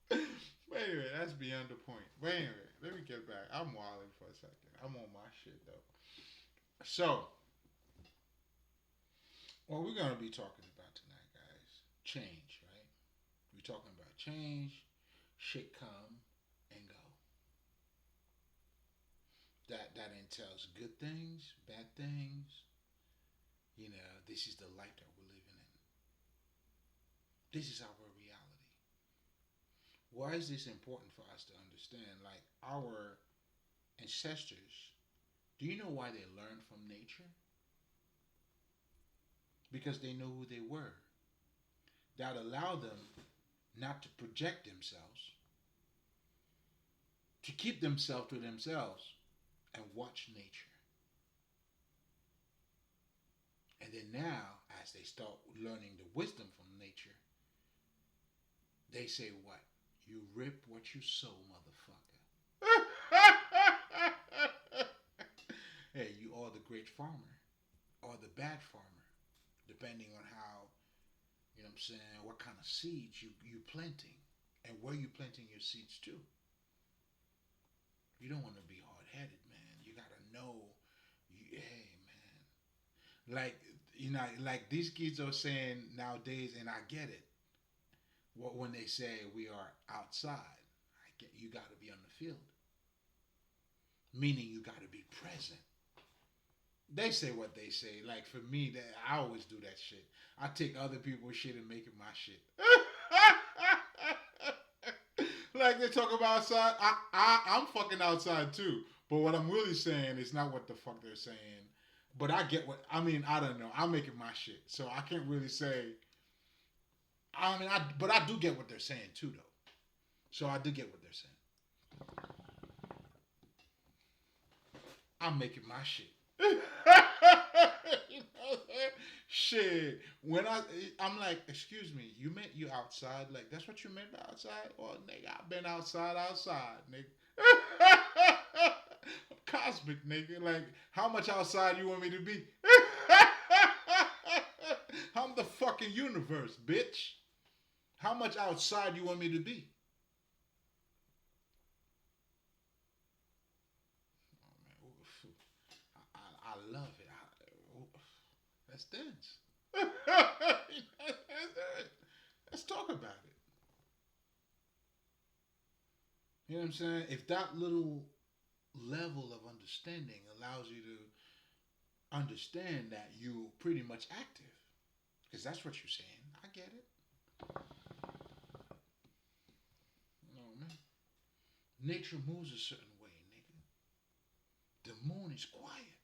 But anyway, that's beyond the point. But anyway, let me get back. I'm wilding for a second. I'm on my shit though. So, what we're gonna be talking about tonight, guys, change, right? We're talking about change. Shit come and go. That entails good things, bad things. You know, this is the life that we're living in. This is our reality. Why is this important for us to understand? Like our ancestors, do you know why they learned from nature? Because they know who they were. That allowed them not to project themselves, to keep themselves to themselves and watch nature. And then now, as they start learning the wisdom from nature, they say what? You rip what you sow, motherfucker. Hey, you are the great farmer or the bad farmer, depending on how, you know what I'm saying, what kind of seeds you planting and where you planting your seeds too. You don't want to be hard headed, man. You gotta know. Hey, man. Like like these kids are saying nowadays, and I get it. What when they say we are outside, I get you got to be on the field, meaning you got to be present. They say what they say. Like for me, that I always do that shit. I take other people's shit and make it my shit. Like they talk about outside, I'm fucking outside too. But what I'm really saying is not what the fuck they're saying. But I get what I mean. I don't know. I'm making my shit, so I can't really say. I mean, but I do get what they're saying too, though. So I do get what they're saying. I'm making my shit. You know, shit. When I'm like, excuse me, you meant you outside? Like that's what you meant by outside? Well, nigga, I've been outside, nigga. I'm cosmic, nigga. Like, how much outside you want me to be? I'm the fucking universe, bitch. How much outside you want me to be? Oh man, I love it. That's dense. Let's talk about it. You know what I'm saying? If that little level of understanding allows you to understand that you're pretty much active, because that's what you're saying. I get it. No man. Nature moves a certain way, nigga. The moon is quiet.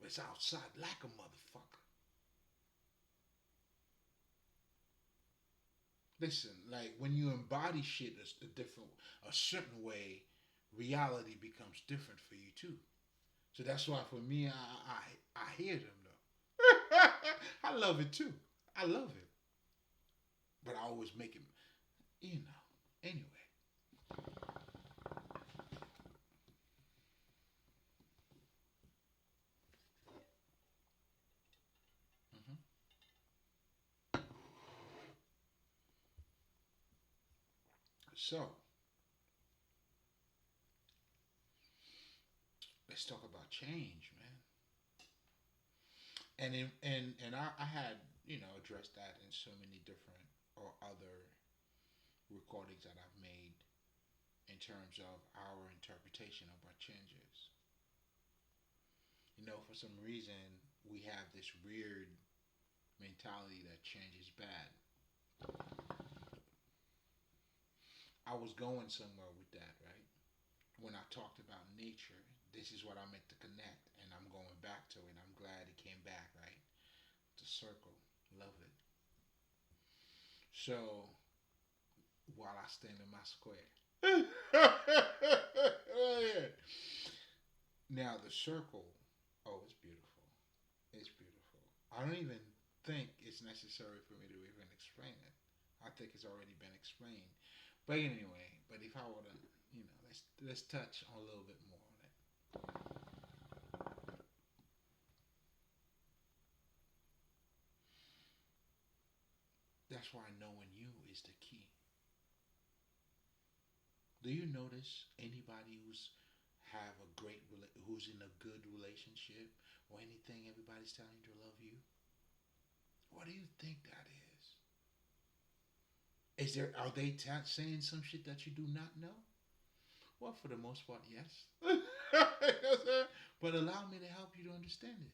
It's outside like a motherfucker. Listen, like when you embody shit a certain way, reality becomes different for you too. So that's why for me, I hear them though. I love it too. I love it, but I always make it, you know. Anyway, hmm so let's talk about change, man. And I had addressed that in so many different or other recordings that I've made in terms of our interpretation of what changes. For some reason we have this weird mentality that change is bad. I was going somewhere with that, right? When I talked about nature, this is what I meant to connect, and I'm going back to it. I'm glad it came back, right? The circle, love it. So while I stand in my square, now the circle, oh, it's beautiful. It's beautiful. I don't even think it's necessary for me to even explain it. I think it's already been explained. But anyway, but if I were to, let's touch on a little bit more on it. That's why knowing you is the key. Do you notice anybody who's in a good relationship or anything? Everybody's telling you to love you. What do you think that is? Are they saying some shit that you do not know? Well, for the most part, yes. But allow me to help you to understand it.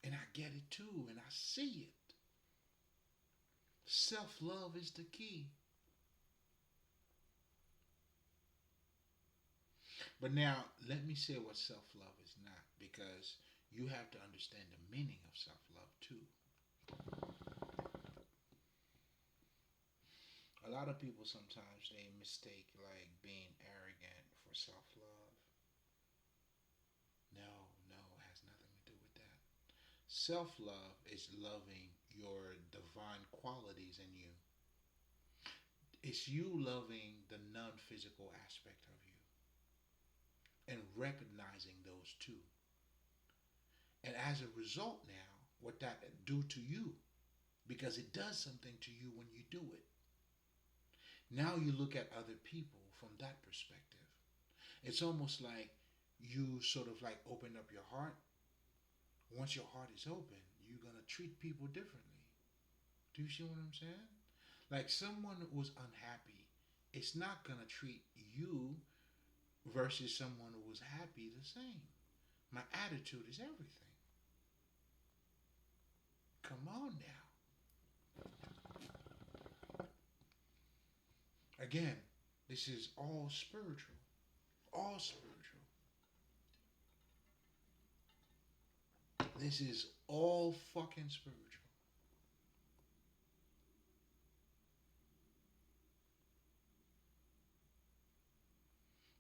And I get it too, and I see it. Self love is the key. But now, let me say what self love is not, because you have to understand the meaning of self love too. A lot of people sometimes they mistake like being arrogant for self love. No, no, it has nothing to do with that. Self love is loving your divine qualities in you. It's you loving the non physical aspect of you and recognizing those too. And as a result, now, what that do to you, because it does something to you when you do it. Now you look at other people from that perspective. It's almost like you sort of like open up your heart. Once your heart is open, you're gonna treat people differently. Do you see what I'm saying? Like someone who's unhappy, it's not gonna treat you versus someone who was happy the same. My attitude is everything. Come on now. Again, this is all spiritual. All spiritual. This is all fucking spiritual.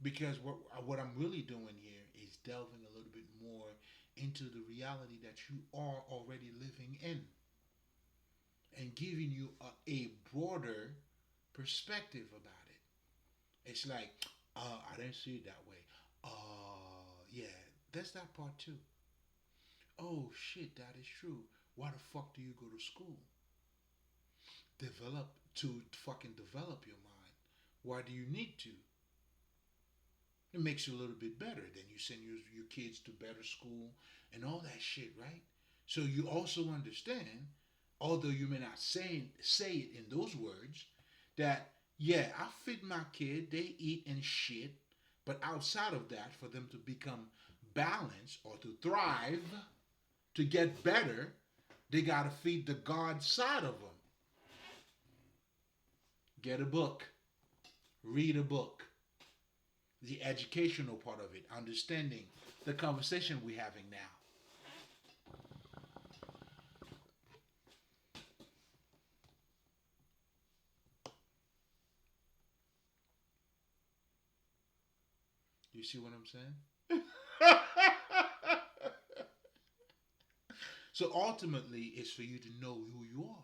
Because what I'm really doing here is delving a little bit more into the reality that you are already living in and giving you a broader perspective about it. It's like, I didn't see it that way. Yeah, that's that part too. Oh shit, that is true. Why the fuck do you go to school? Develop to fucking develop your mind. Why do you need to? It makes you a little bit better. Then you send your kids to better school and all that shit, right? So you also understand, although you may not say it in those words, that yeah, I feed my kid, they eat and shit, but outside of that, for them to become balanced or to thrive, to get better, they gotta feed the God side of them. Get a book, read a book, the educational part of it, understanding the conversation we're having now. You see what I'm saying? So ultimately, it's for you to know who you are.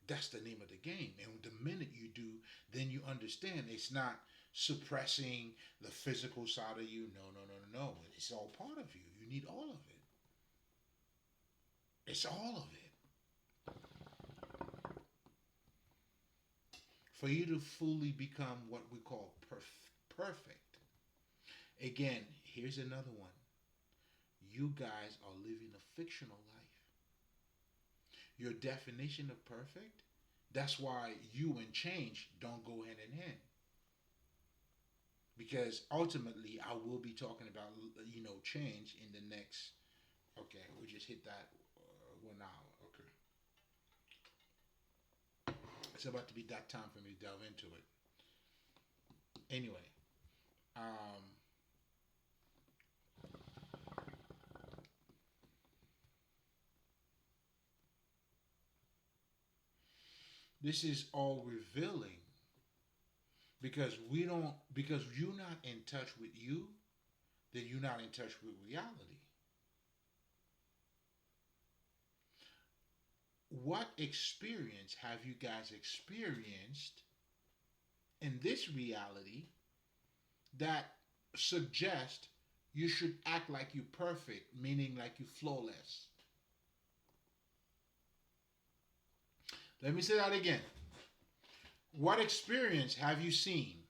That's the name of the game. And the minute you do, then you understand it's not suppressing the physical side of you. No, no, no, no, no. It's all part of you. You need all of it. It's all of it. For you to fully become what we call perfect. Again, here's another one. You guys are living a fictional life. Your definition of perfect, that's why you and change don't go hand in hand. Because ultimately, I will be talking about, change in the next. Okay, we just hit that 1 hour. Okay, it's about to be that time for me to delve into it. Anyway, um, this is all revealing because you're not in touch with you, then you're not in touch with reality. What experience have you guys experienced in this reality that suggest you should act like you perfect, meaning like you flawless? Let me say that again. What experience have you seen,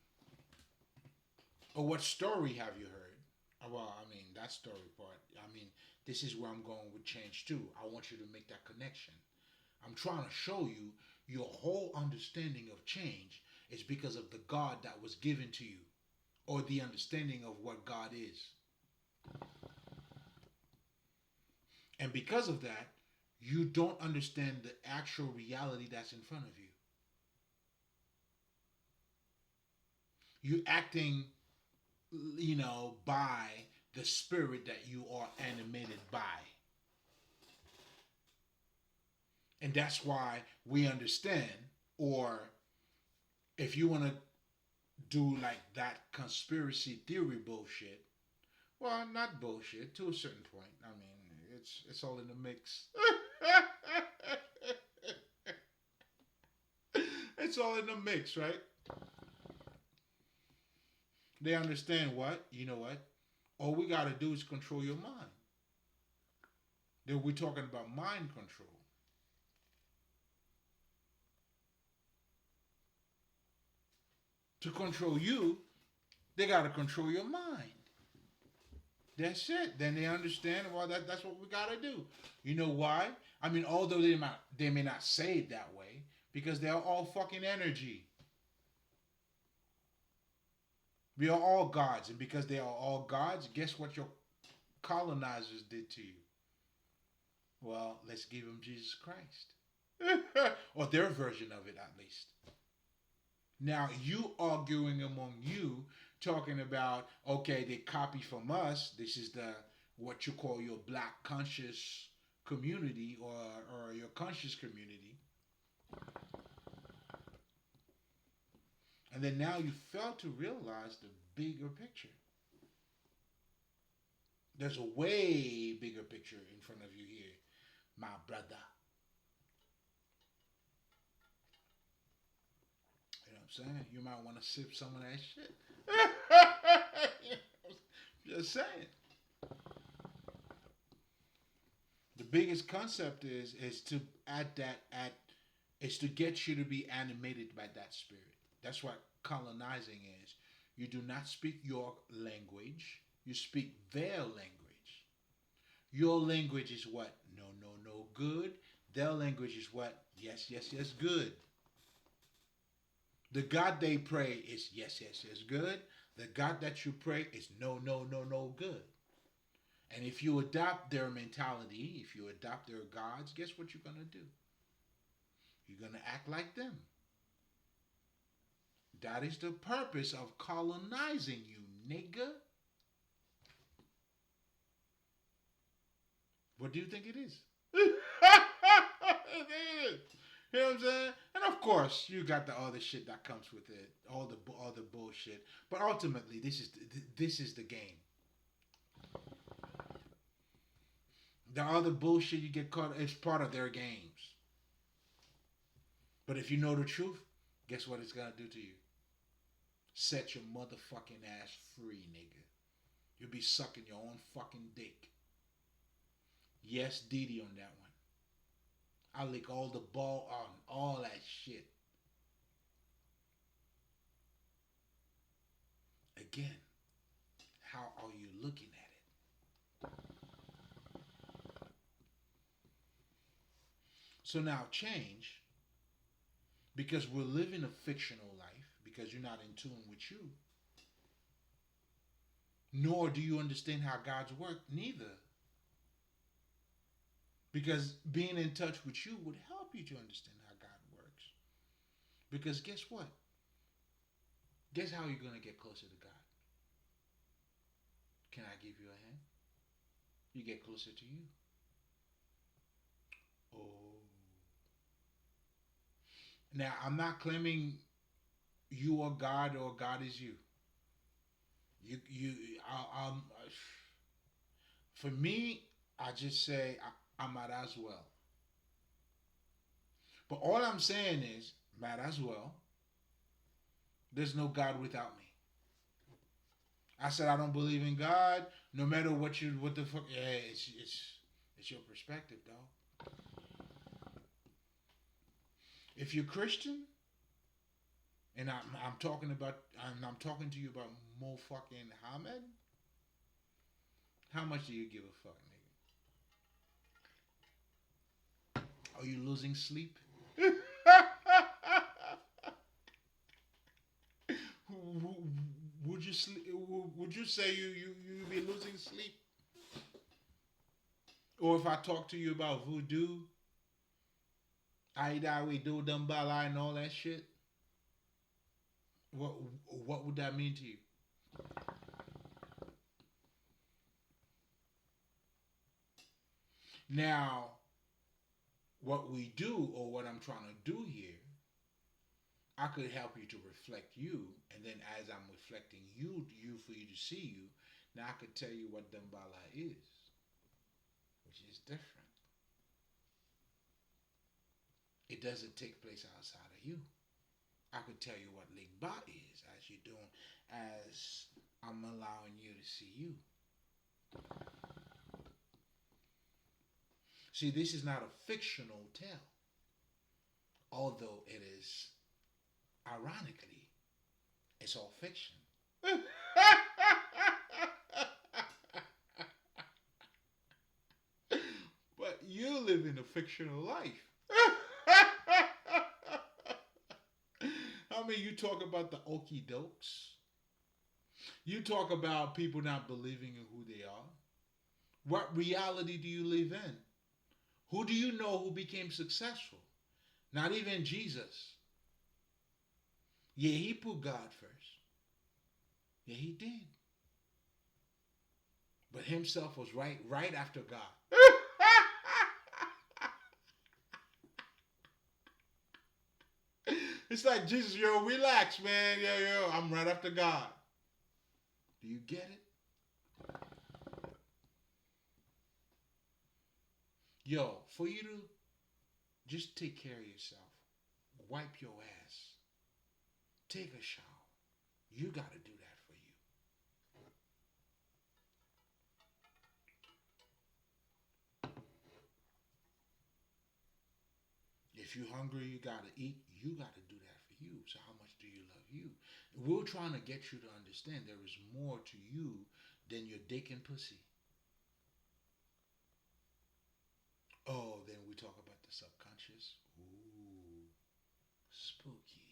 or what story have you heard? Well, I mean, that story part. I mean, this is where I'm going with change too. I want you to make that connection. I'm trying to show you your whole understanding of change is because of the God that was given to you, or the understanding of what God is. And because of that, you don't understand the actual reality that's in front of you. You're acting, by the spirit that you are animated by. And that's why we understand, or if you want to do like that conspiracy theory bullshit, well, not bullshit to a certain point. I mean, it's all in the mix. It's all in the mix, right? They understand what? You know what? All we got to do is control your mind. Then we're talking about mind control. To control you, they got to control your mind. That's it. Then they understand. Well, that's what we got to do. You know why? I mean, although they may not say it that way, because they are all fucking energy. We are all gods, and because they are all gods, guess what your colonizers did to you? Well, let's give them Jesus Christ, or their version of it, at least. Now you arguing among you, talking about okay, they copy from us. This is the what you call your black conscious community, or your conscious community, and then now you fail to realize the bigger picture. There's a way bigger picture in front of you here, my brother. You know what I'm I'm saying? You might want to sip some of that shit. Just saying. The biggest concept is to add that at is to get you to be animated by that spirit. That's what colonizing is. You do not speak your language. You speak their language. Your language is what? No, no, no, good. Their language is what? Yes, yes, yes, good. The God they pray is yes, yes, yes, good. The God that you pray is no, no, no, no, good. And if you adopt their mentality, if you adopt their gods, guess what you're going to do? You're going to act like them. That is the purpose of colonizing you, nigga. What do you think it is? It is. You know what I'm saying? And of course, you got the other shit that comes with it, all the other bullshit. But ultimately, this is the game. The other bullshit you get caught is part of their games. But if you know the truth, guess what it's gonna do to you? Set your motherfucking ass free, nigga. You'll be sucking your own fucking dick. Yes, Didi on that one. I lick all the ball on all that shit. Again, how are you looking at it? So now change because we're living a fictional life because you're not in tune with you. Nor do you understand how God's work, neither. Because being in touch with you would help you to understand how God works. Because guess what? Guess how you're going to get closer to God? Can I give you a hand? You get closer to you. Oh. Now, I'm not claiming you are God or God is you. I, for me, I just say I might as well. But all I'm saying is, might as well. There's no God without me. I said I don't believe in God. No matter what the fuck, yeah, it's your perspective, dog. If you're Christian, and I'm talking to you about Mo fucking Hamid, how much do you give a fuck, nigga? Are you losing sleep? Would you would you say you be losing sleep? Or if I talk to you about voodoo, Aida we do Dumbala and all that shit, what what would that mean to you? Now, what we do or what I'm trying to do here, I could help you to reflect you, and then as I'm reflecting you for you to see you, now I could tell you what Dumbala is, which is different. It doesn't take place outside of you. I could tell you what Ligba is as you're doing, as I'm allowing you to see you. See, this is not a fictional tale, although it is, ironically, it's all fiction. But you live in a fictional life. I mean, you talk about the okey dokes. You talk about people not believing in who they are. What reality do you live in? Who do you know who became successful? Not even Jesus. Yeah, he put God first. Yeah, he did. But himself was right after God. It's like Jesus, yo, relax, man. Yo, I'm right after God. Do you get it? Yo, for you to just take care of yourself, wipe your ass, take a shower. You got to do that for you. If you're hungry, you got to eat. You got to do that for you. So how much do you love you? We're trying to get you to understand there is more to you than your dick and pussy. Oh, then we talk about the subconscious. Ooh, spooky.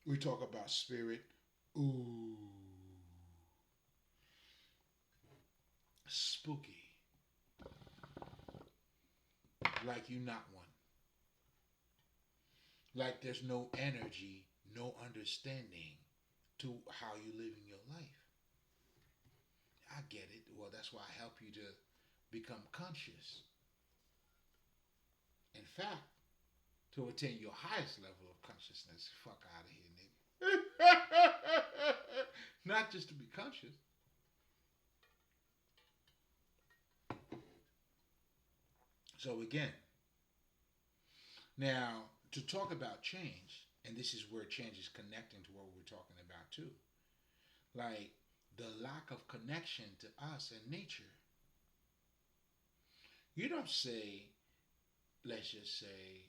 We talk about spirit. Ooh, spooky. Like you not one. Like there's no energy, no understanding to how you live in your life. I get it. Well, that's why I help you to become conscious. In fact, to attain your highest level of consciousness. Fuck out of here, nigga. Not just to be conscious. So again, now to talk about change, and this is where change is connecting to what we're talking about too. Like the lack of connection to us and nature. You don't say, let's just say,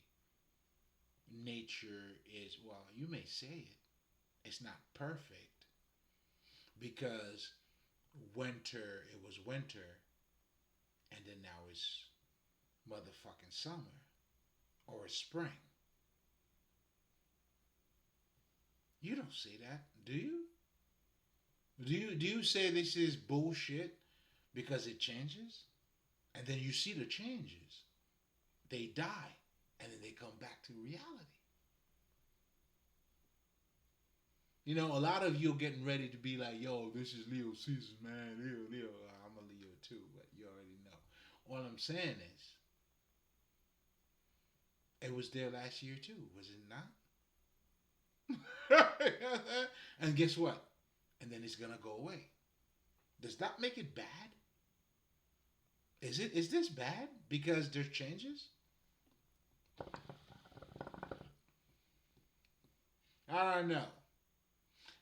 nature is, well, you may say it, it's not perfect because it was winter, and then now it's motherfucking summer or spring. You don't say that, do you? Do you say this is bullshit because it changes? And then you see the changes. They die and then they come back to reality. You know, a lot of you are getting ready to be like, yo, this is Leo season, man. Leo. I'm a Leo too, but you already know. All I'm saying is, it was there last year too, was it not? And guess what? And then it's gonna go away. Does that make it bad? Is it? Is this bad because there's changes? I don't know.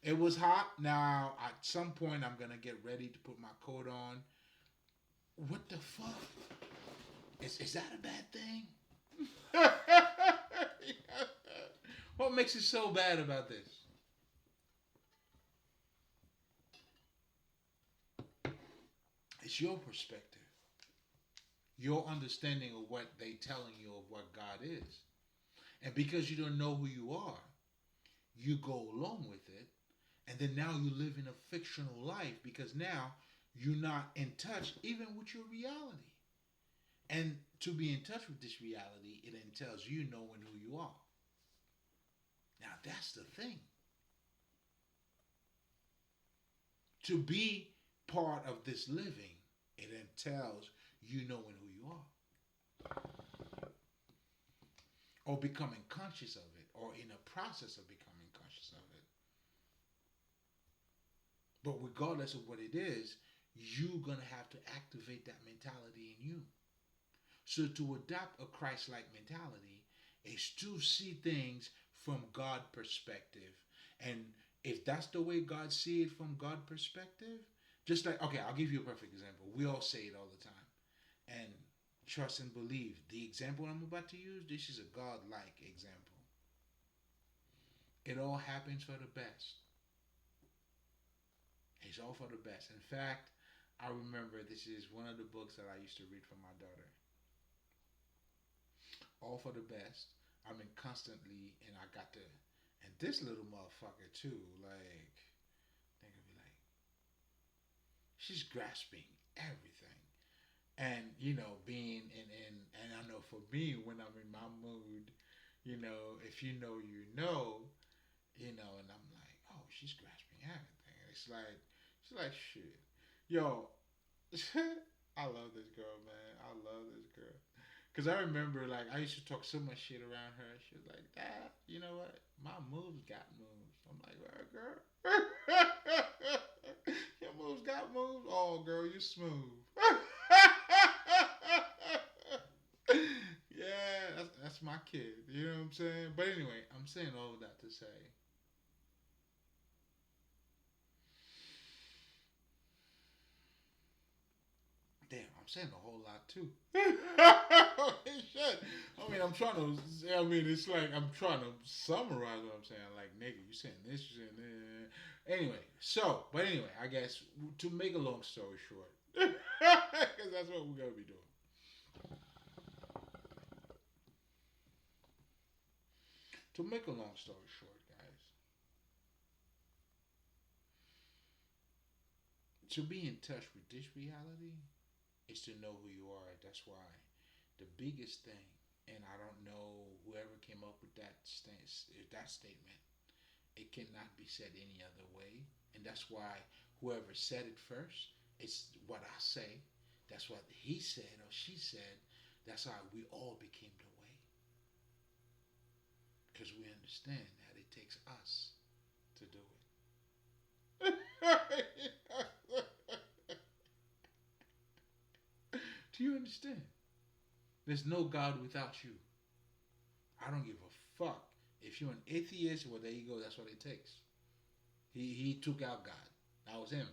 It was hot. Now at some point I'm gonna get ready to put my coat on. What the fuck? Is that a bad thing? What makes it so bad about this? It's your perspective, your understanding of what they telling you of what God is. And because you don't know who you are, you go along with it. And then now you live in a fictional life because now you're not in touch even with your reality. And to be in touch with this reality, it entails you knowing who you are. Now that's the thing. To be part of this living, it entails you knowing who you are. Or becoming conscious of it, or in a process of becoming conscious of it. But regardless of what it is, you're going to have to activate that mentality in you. So to adopt a Christ-like mentality is to see things from God perspective. And if that's the way God see it from God perspective, just like, okay, I'll give you a perfect example. We all say it all the time. And trust and believe. The example I'm about to use, this is a God-like example. It all happens for the best. It's all for the best. In fact, I remember this is one of the books that I used to read for my daughter. All for the best. I mean, constantly, and I got to, and this little motherfucker too, like, they could be like, she's grasping everything. And, you know, being and I know for me, when I'm in my mood, you know, if you know, and I'm like, oh, she's grasping everything. And she's like, shit. Yo, I love this girl, man. I love this girl. Cause I remember, like, I used to talk so much shit around her. She was like, "Dad, you know what? My moves got moves." I'm like, "Well, girl, your moves got moves. Oh, girl, you smooth." That's my kid. You know what I'm saying? But anyway, I'm saying all of that to say, damn, I'm saying a whole lot too. Holy shit. I mean, I'm trying to. I mean, it's like I'm trying to summarize what I'm saying. Like, nigga, you saying this, you saying that. Anyway, but anyway, I guess to make a long story short, because that's what we're gonna be doing. To make a long story short, guys, to be in touch with this reality is to know who you are. That's why the biggest thing, and I don't know whoever came up with that statement. It cannot be said any other way, and that's why whoever said it first, it's what I say. That's what he said or she said. That's how we all became the way, because we understand that it takes us to do it. Do you understand? There's no God without you. I don't give a fuck. If you're an atheist, well, there you go. That's what it takes. He took out God. That was him.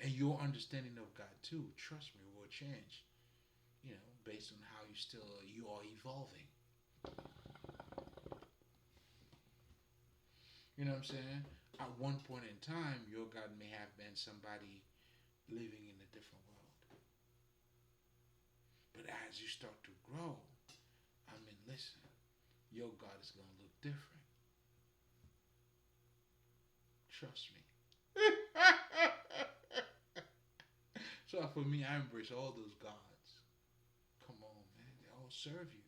And your understanding of God too, trust me, will change. You know, based on how you are evolving. You know what I'm saying? At one point in time, your God may have been somebody living in a different world. But as you start to grow, I mean, listen, your God is going to look different. Trust me. So for me, I embrace all those gods. Come on, man. They all serve you.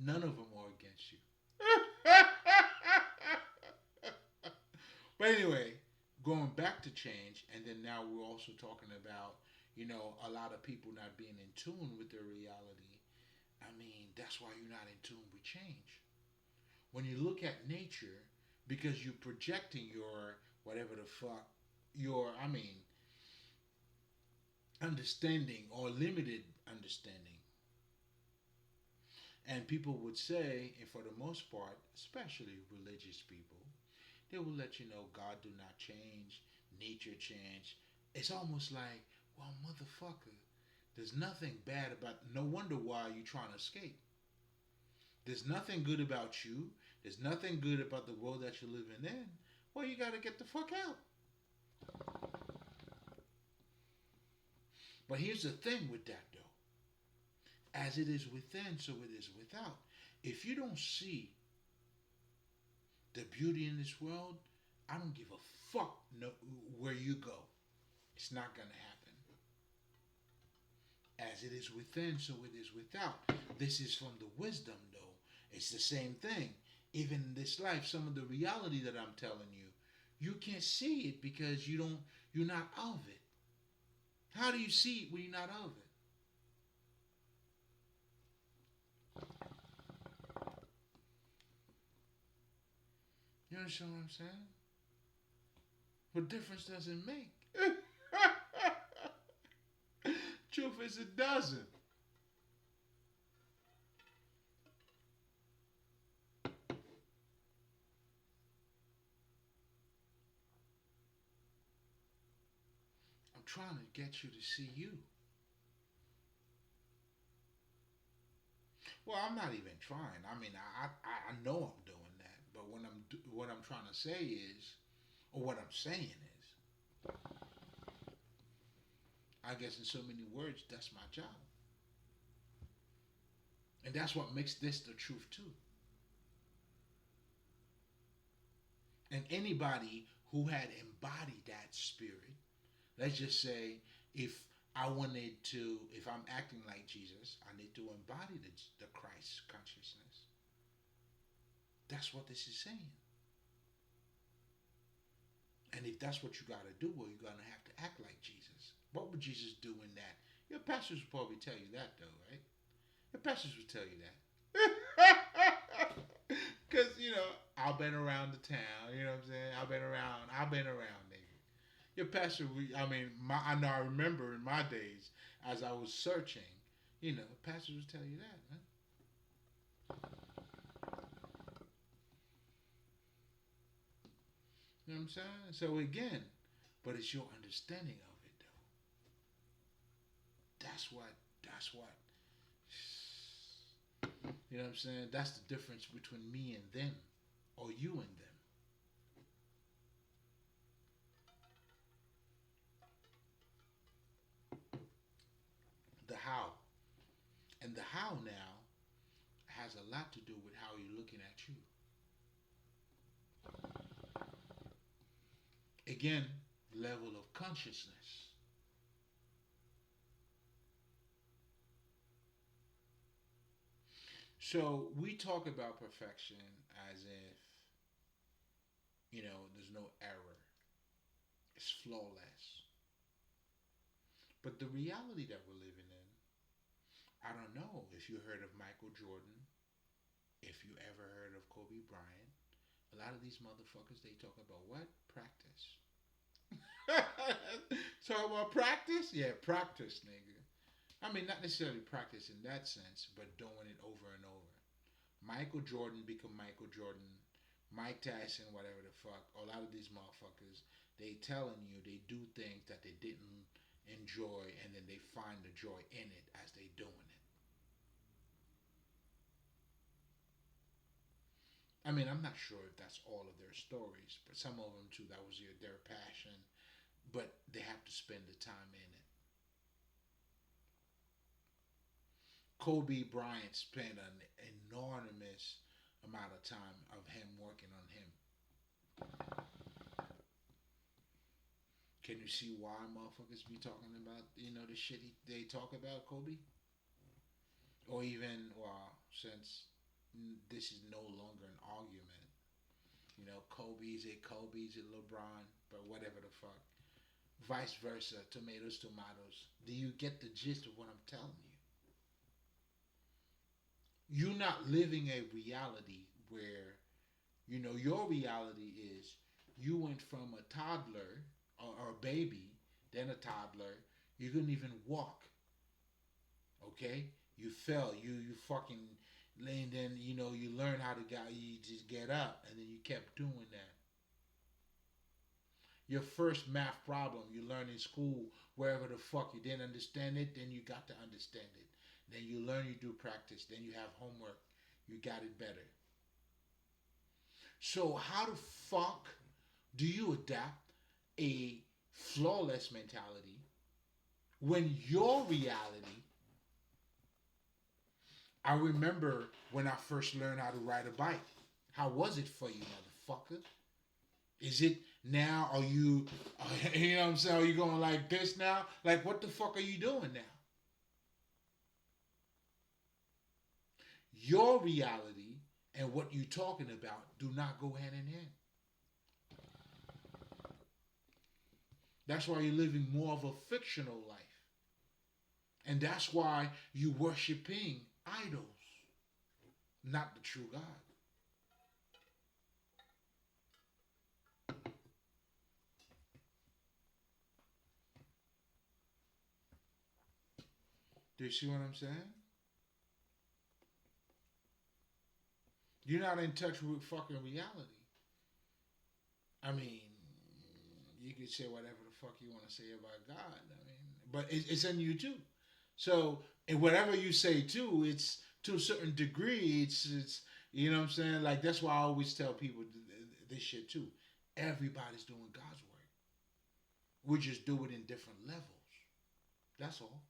None of them are against you. But anyway, going back to change, and then now we're also talking about, a lot of people not being in tune with their reality. I mean, that's why you're not in tune with change. When you look at nature, because you're projecting your whatever the fuck, understanding or limited understanding. And people would say, and for the most part, especially religious people, they will let you know God do not change, nature change. It's almost like, well, motherfucker, there's nothing bad about. No wonder why you're trying to escape. There's nothing good about you. There's nothing good about the world that you're living in. Well, you got to get the fuck out. But here's the thing with that, though. As it is within, so it is without. If you don't see the beauty in this world, I don't give a fuck where you go. It's not going to happen. As it is within, so it is without. This is from the wisdom, though. It's the same thing. Even in this life, some of the reality that I'm telling you, you can't see it because you're not of it. How do you see it when you're not of it? You understand what I'm saying? What difference does it make? Truth is, it doesn't. I'm trying to get you to see you. Well, I'm not even trying. I mean, I know I'm doing that, but what I'm trying to say is, or what I'm saying is, I guess in so many words, that's my job, and that's what makes this the truth too. And anybody who had embodied that spirit, let's just say, if if I'm acting like Jesus, I need to embody the Christ consciousness. That's what this is saying. And if that's what you got to do, well, you're going to have to act like Jesus. What would Jesus do in that? Your pastors would probably tell you that, though, right? Your pastors would tell you that. Because, I've been around the town, you know what I'm saying? I've been around, nigga. Your pastor, I mean, I know I remember in my days as I was searching, pastors would tell you that, man. You know what I'm saying? So again, but it's your understanding of it, though. That's what, you know what I'm saying? That's the difference between me and them, or you and them. The how. And the how now has a lot to do with how you're looking at you. Again, level of consciousness. So we talk about perfection as if, there's no error. It's flawless. But the reality that we're living in, I don't know if you heard of Michael Jordan, if you ever heard of Kobe Bryant. A lot of these motherfuckers, they talk about what? Practice. Talk about practice? Yeah, practice, nigga. I mean, not necessarily practice in that sense, but doing it over and over. Michael Jordan become Michael Jordan, Mike Tyson, whatever the fuck. A lot of these motherfuckers, they telling you they do things that they didn't enjoy, and then they find the joy in it as they doing it. I mean, I'm not sure if that's all of their stories, but some of them too. That was their passion, but they have to spend the time in it. Kobe Bryant spent an enormous amount of time of him working on him. Can you see why motherfuckers be talking about the shit they talk about Kobe? Or even since this is no longer an argument, Kobe's a Kobe's a LeBron, but whatever the fuck. Vice versa, tomatoes, tomatoes. Do you get the gist of what I'm telling you? You're not living a reality where your reality is you went from a toddler or a baby, then a toddler. You couldn't even walk. Okay, you fell. You fucking. And then you learn how to get. You just get up, and then you kept doing that. Your first math problem you learn in school, wherever the fuck you didn't understand it, then you got to understand it. Then you learn, you do practice, then you have homework, you got it better. So how the fuck do you adapt a flawless mentality when your reality? I remember when I first learned how to ride a bike. How was it for you, motherfucker? Is it now? Are you, you know what I'm saying? Are you going like this now? Like, what the fuck are you doing now? Your reality and what you're talking about do not go hand in hand. That's why you're living more of a fictional life. And that's why you're worshiping idols, not the true God. Do you see what I'm saying? You're not in touch with fucking reality. I mean, you can say whatever the fuck you want to say about God. I mean, but it's in you too. So, and whatever you say too, it's to a certain degree. It's you know what I'm saying. Like that's why I always tell people this shit too. Everybody's doing God's work. We just do it in different levels. That's all.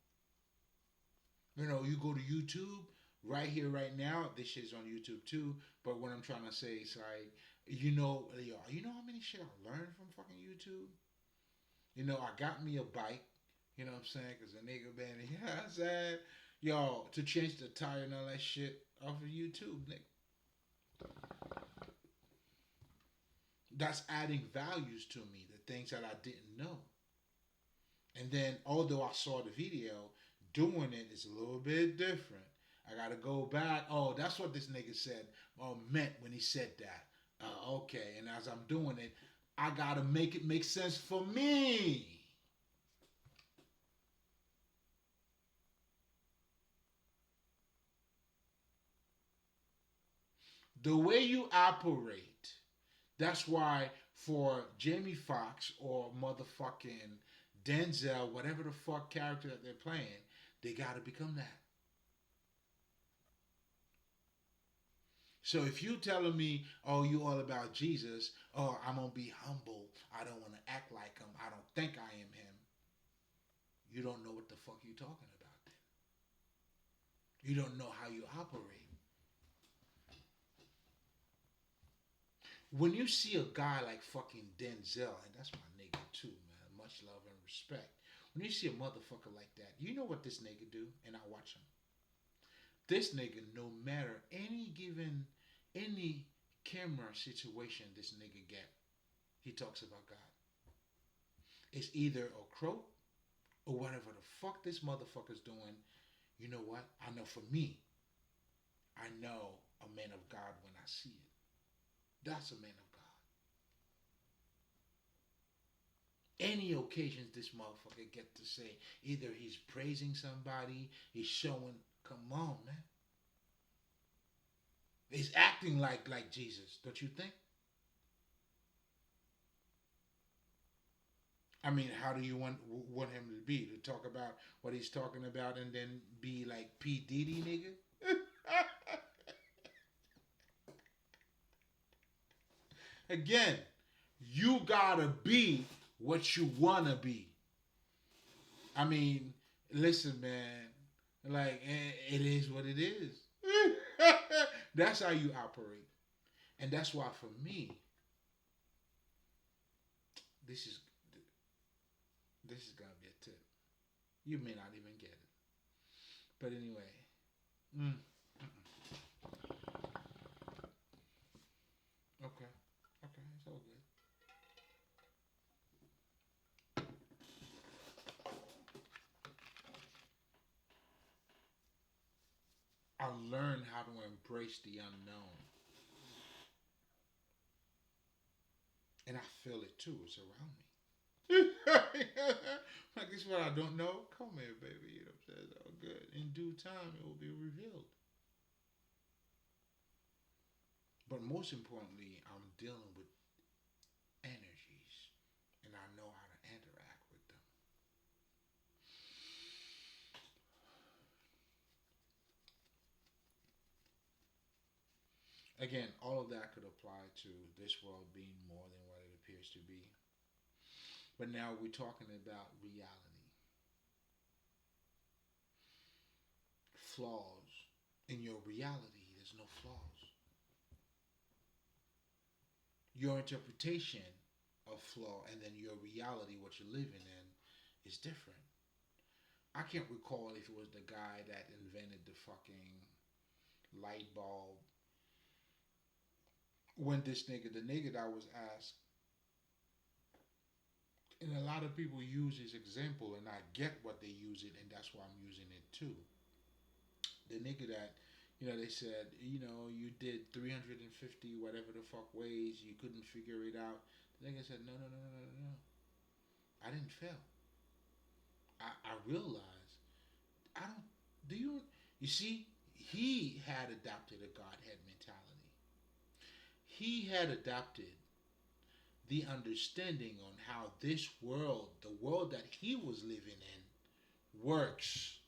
You go to YouTube right here, right now. This shit's on YouTube too. But what I'm trying to say is like, you know how many shit I learned from fucking YouTube. I got me a bike. You know what I'm saying? Because a nigga been, you know what I'm saying? Yo, to change the tire and all that shit off of YouTube, nigga. That's adding values to me, the things that I didn't know. And then, although I saw the video, doing it is a little bit different. I gotta go back. Oh, that's what this nigga said. Meant when he said that. Okay. And as I'm doing it, I gotta make it make sense for me. The way you operate. That's why for Jamie Foxx or motherfucking Denzel, whatever the fuck character that they're playing, they gotta become that. So if you telling me, oh, you all about Jesus, oh, I'm gonna be humble. I don't want to act like him. I don't think I am him. You don't know what the fuck you talking about. Then you don't know how you operate. When you see a guy like fucking Denzel, and that's my nigga too, man. Much love and respect. When you see a motherfucker like that, you know what this nigga do, and I watch him. This nigga, no matter any camera situation this nigga get, he talks about God. It's either a croak or whatever the fuck this motherfucker's doing. You know what? I know for me, I know a man of God when I see it. That's a man of God. Any occasions this motherfucker get to say, either he's praising somebody, he's showing, come on, man. He's acting like Jesus, don't you think? I mean, how do you want him to be? To talk about what he's talking about and then be like P Diddy, nigga? Again, you gotta be what you wanna be. I mean, listen, man. Like it is what it is. That's how you operate, and that's why for me, this is this is gonna be a tip. You may not even get it, but anyway. Mm, okay, okay, it's all good. I learned how to embrace the unknown, and I feel it too. It's around me. Like this is what I don't know. Come here, baby. You know what I'm saying? It's all good. In due time, it will be revealed. But most importantly, I'm dealing with energies, and I know how to interact with them. Again, all of that could apply to this world being more than what it appears to be. But now we're talking about reality, flaws. In your reality, there's no flaws. Your interpretation of flaw and then your reality, what you're living in, is different. I can't recall if it was the guy that invented the fucking light bulb. When this nigga, the nigga that was asked, and a lot of people use his example, and I get what they use it, and that's why I'm using it too. The nigga that, they said, you did 350 whatever the fuck ways, you couldn't figure it out. The nigga said, no, no, no, no, no, no. I didn't fail. I realized, I don't, do you see, he had adopted a Godhead mentality. He had adopted the understanding on how this world, the world that he was living in, works.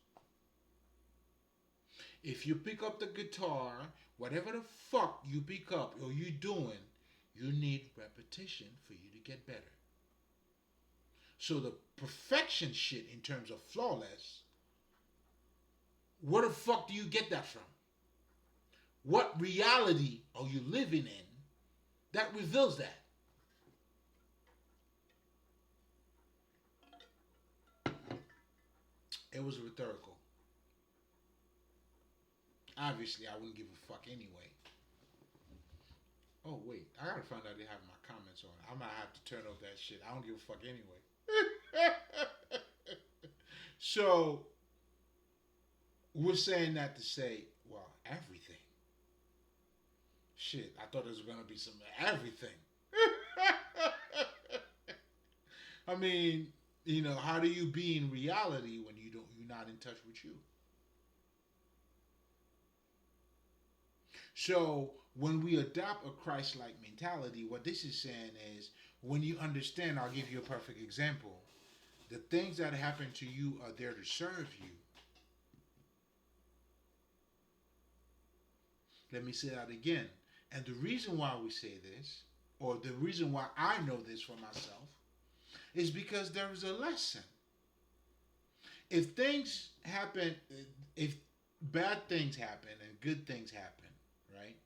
If you pick up the guitar, whatever the fuck you pick up or you doing, you need repetition for you to get better. So the perfection shit in terms of flawless, where the fuck do you get that from? What reality are you living in that reveals that? It was rhetorical. Obviously, I wouldn't give a fuck anyway. Oh wait, I gotta find out they have my comments on. I might have to turn off that shit. I don't give a fuck anyway. So we're saying that to say, well, everything. Shit, I thought there was gonna be some everything. I mean, how do you be in reality when you're not in touch with you? So when we adopt a Christ-like mentality, what this is saying is, when you understand, I'll give you a perfect example. The things that happen to you are there to serve you. Let me say that again. And the reason why we say this, or the reason why I know this for myself, is because there is a lesson. If things happen, if bad things happen and good things happen, right?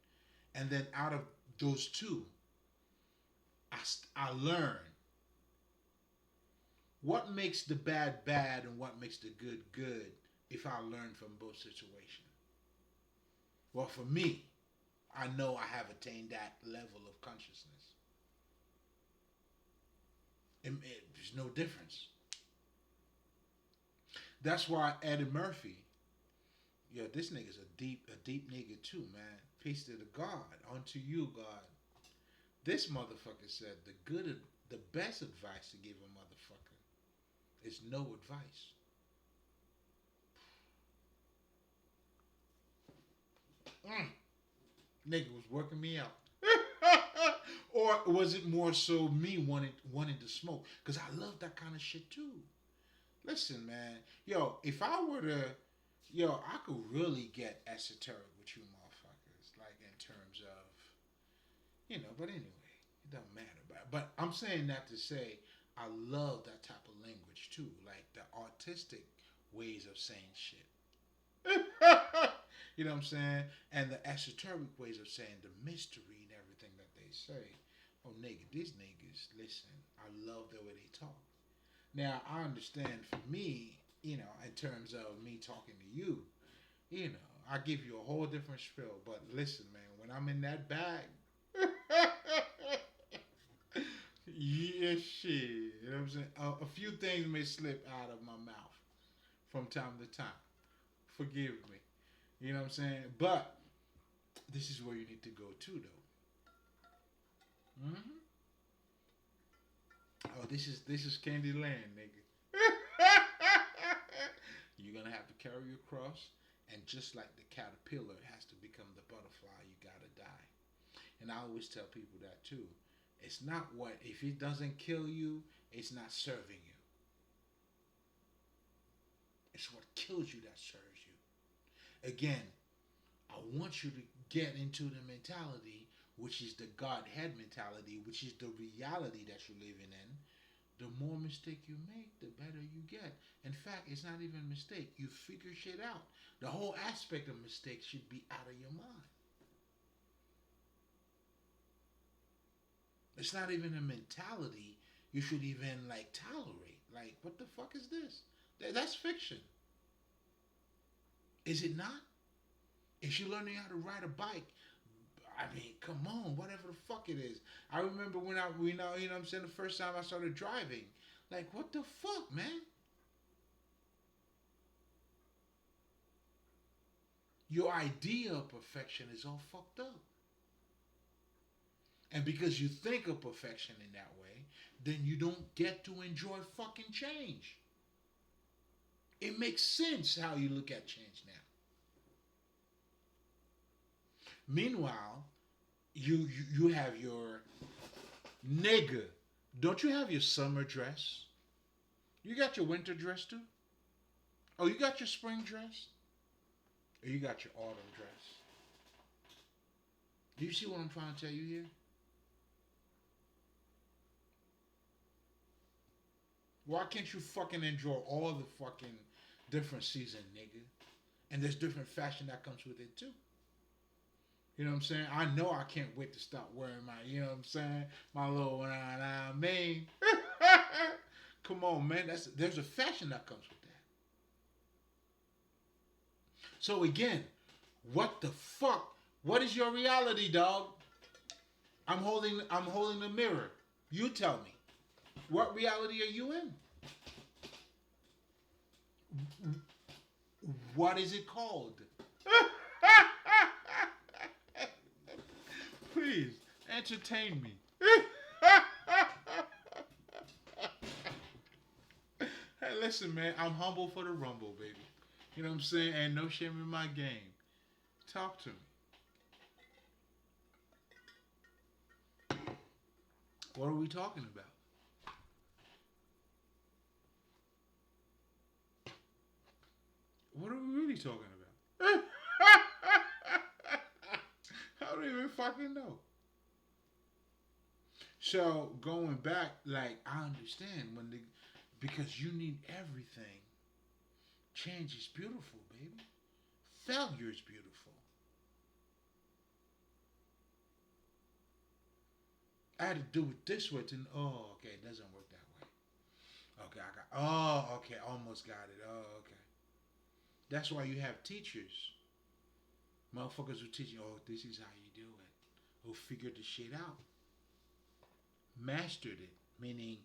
And then out of those two, I learn what makes the bad bad and what makes the good good if I learn from both situations. Well, for me, I know I have attained that level of consciousness. There's no difference. That's why Eddie Murphy, yo, this nigga's a deep nigga too, man. Peace to the God, unto you, God. This motherfucker said the best advice to give a motherfucker is no advice. Mm, nigga was working me out. Or was it more so me wanting to smoke? Cause I love that kind of shit too. Listen, man, yo, if I were to, I could really get esoteric with you motherfuckers, like in terms of, But anyway, it don't matter. But I'm saying that to say I love that type of language too, like the artistic ways of saying shit. You know what I'm saying? And the esoteric ways of saying the mystery and everything that they say. Oh, nigga, these niggas, listen, I love the way they talk. Now, I understand for me, in terms of me talking to you, I give you a whole different spiel. But listen, man, when I'm in that bag, yeah, shit. You know what I'm saying? A few things may slip out of my mouth from time to time. Forgive me. You know what I'm saying? But this is where you need to go to, though. Mm-hmm. Oh, this is Candyland, nigga. You're gonna have to carry your cross, and just like the caterpillar has to become the butterfly, you gotta die. And I always tell people that too. It's not what if it doesn't kill you, it's not serving you. It's what kills you that serves you. Again, I want you to get into the mentality, which is the Godhead mentality, which is the reality that you're living in. The more mistake you make, the better you get. In fact, it's not even a mistake. You figure shit out. The whole aspect of mistakes should be out of your mind. It's not even a mentality you should even like tolerate. Like, what the fuck is this? That's fiction. Is it not? Is she learning how to ride a bike? I mean, come on, whatever the fuck it is. I remember when I'm saying, the first time I started driving. Like, what the fuck, man? Your idea of perfection is all fucked up. And because you think of perfection in that way, then you don't get to enjoy fucking change. It makes sense how you look at change now. Meanwhile, you have your nigga. Don't you have your summer dress? You got your winter dress too? Oh, you got your spring dress? Or you got your autumn dress? Do you see what I'm trying to tell you here? Why can't you fucking enjoy all the fucking different season, nigga? And there's different fashion that comes with it too. You know what I'm saying? I know I can't wait to stop wearing my, you know what I'm saying? My little mane. Come on, man. There's a fashion that comes with that. So again, what the fuck? What is your reality, dog? I'm holding the mirror. You tell me. What reality are you in? What is it called? Please entertain me. Listen, man, I'm humble for the rumble, baby. You know what I'm saying? And no shame in my game. Talk to me. What are we talking about? What are we really talking about? I don't even fucking know. So going back, like I understand when the because you need everything. Change is beautiful, baby. Failure is beautiful. I had to do it this way to okay, it doesn't work that way. Okay, I got okay, almost got it. Oh, okay. That's why you have teachers. Motherfuckers who teach you, oh, this is how you do it. Who figured the shit out. Mastered it. Meaning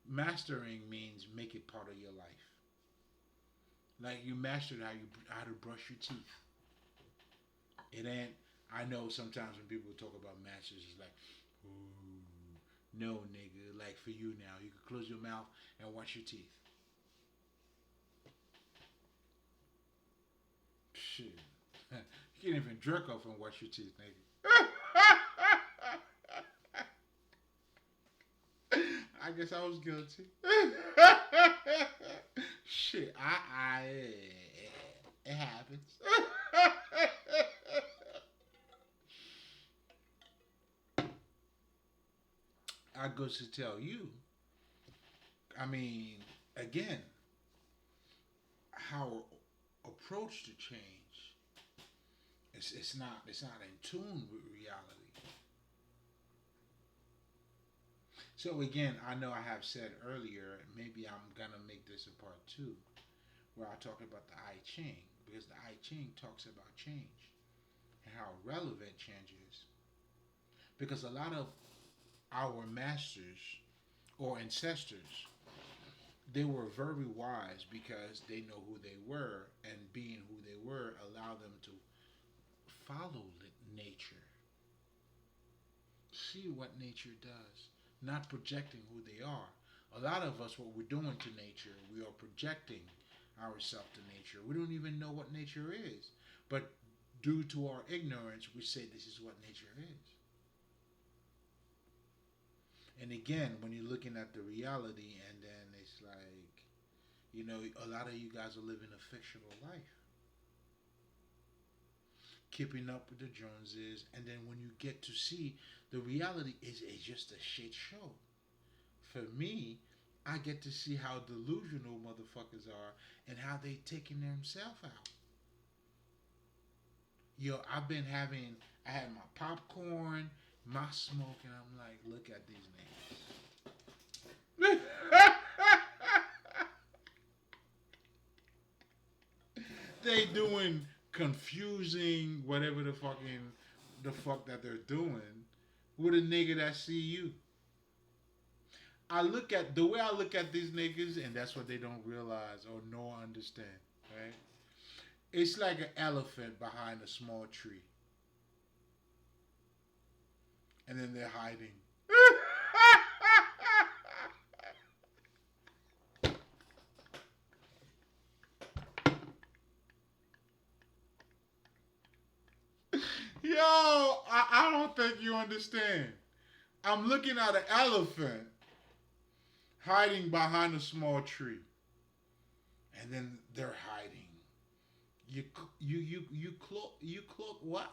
mastering means make it part of your life. Like you mastered how to brush your teeth. It ain't. I know sometimes when people talk about masters, it's like, ooh, no, nigga. Like for you now, you can close your mouth and wash your teeth. Shit, you can't even jerk off and wash your teeth, nigga. I guess I was guilty. Shit, it happens. I goes to tell you. I mean, again, how approach to change. It's not in tune with reality. So again, I know I have said earlier, maybe I'm gonna make this a part two, where I talk about the I Ching, because the I Ching talks about change and how relevant change is. Because a lot of our masters or ancestors, they were very wise because they know who they were, and being who they were allowed them to follow nature, see what nature does, not projecting who they are. A lot of us, what we're doing to nature, we are projecting ourselves to nature. We don't even know what nature is. But due to our ignorance, we say this is what nature is. And again, when you're looking at the reality, and then it's like, a lot of you guys are living a fictional life, keeping up with the Joneses, and then when you get to see the reality is just a shit show. For me, I get to see how delusional motherfuckers are and how they taking themselves out. Yo, I had my popcorn, my smoke, and I'm like, look at these niggas. They doing confusing whatever the fuck that they're doing with a nigga that see you. I look at the way I look at these niggas, and that's what they don't realize or nor understand. Right? It's like an elephant behind a small tree, and then they're hiding. Yo, I don't think you understand. I'm looking at an elephant hiding behind a small tree, and then they're hiding. You cloak what?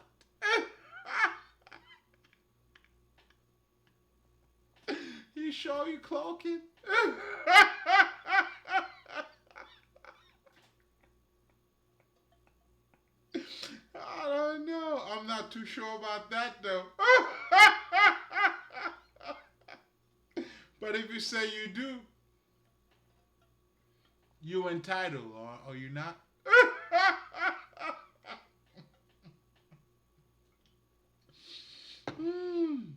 You sure you cloaking? I don't know. I'm not too sure about that though. But if you say you do, you entitled, or you not? Hmm.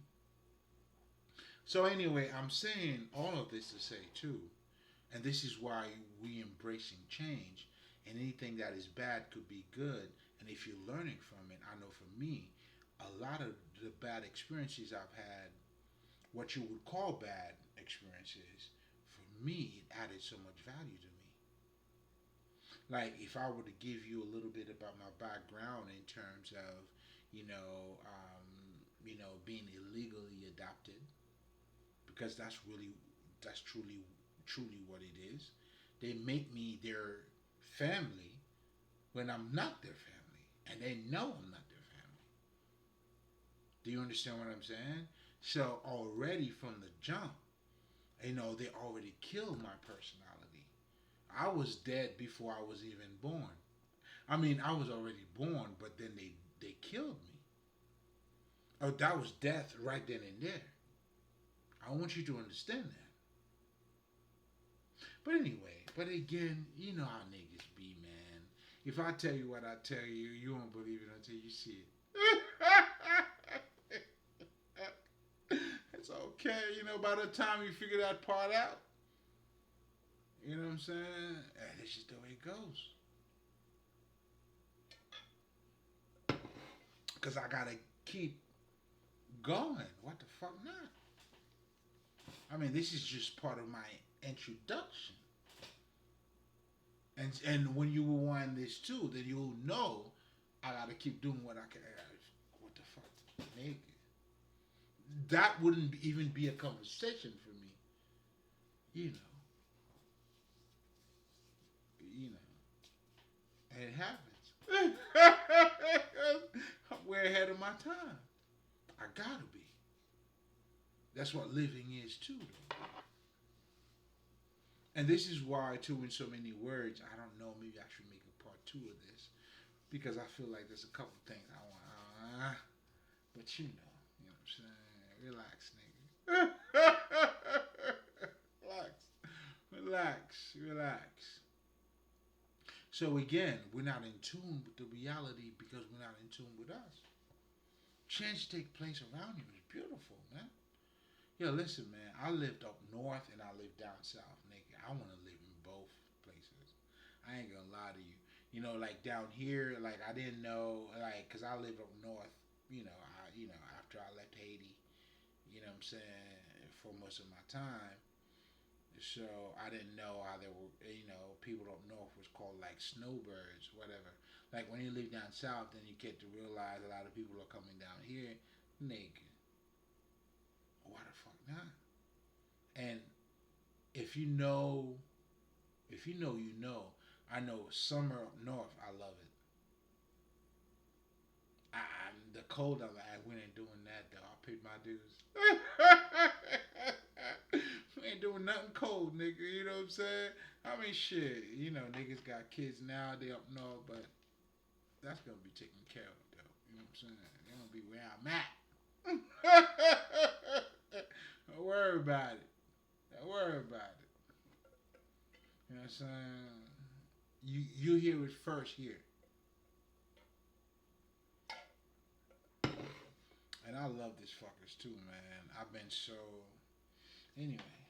So anyway, I'm saying all of this to say too, and this is why we embracing change, and anything that is bad could be good, and if you're learning from it, I know for me, a lot of the bad experiences I've had, what you would call bad experiences, for me, it added so much value to me. Like if I were to give you a little bit about my background in terms of, being illegally adopted, because that's truly what it is. They make me their family when I'm not their family, and they know I'm not their family. Do you understand what I'm saying? So already from the jump, they already killed my personality. I was dead before I was even born. I mean, I was already born, but then they killed me. Oh, that was death right then and there. I want you to understand that. But anyway, but again, you know how niggas be, man. If I tell you what I tell you, you won't believe it until you see it. It's okay, by the time you figure that part out, you know what I'm saying? That's just the way it goes. Because I gotta keep going. What the fuck not? I mean, this is just part of my introduction. And when you rewind this too, then you'll know I gotta keep doing what I can. What the fuck, nigga? That wouldn't even be a conversation for me. You know, you know, and it happens. I'm way ahead of my time. I gotta be. That's what living is too, though. And this is why, too, in so many words, I don't know. Maybe I should make a part two of this because I feel like there's a couple things I want. But you know what I'm saying. Relax, nigga. relax, relax. So again, we're not in tune with the reality because we're not in tune with us. Change take place around you is beautiful, man. Yo, listen, man. I lived up north and I lived down south, nigga. I want to live in both places. I ain't gonna lie to you. Like down here, like I didn't know, like, cause I lived up north. After I left Haiti, you know what I'm saying, for most of my time. So I didn't know how there were, people up north was called like snowbirds, whatever. Like when you live down south, then you get to realize a lot of people are coming down here, nigga. Why the fuck not? And if you know, you know. I know summer up north, I love it. The cold, I'm like, we ain't doing that though. I paid my dues. We ain't doing nothing cold, nigga. You know what I'm saying? I mean, shit. Niggas got kids now. They up north, but that's gonna be taken care of though. You know what I'm saying? They're gonna be where I'm at. Don't worry about it. Don't worry about it. You know what I'm saying? You hear it first here. And I love these fuckers too, man. I've been so. Anyway,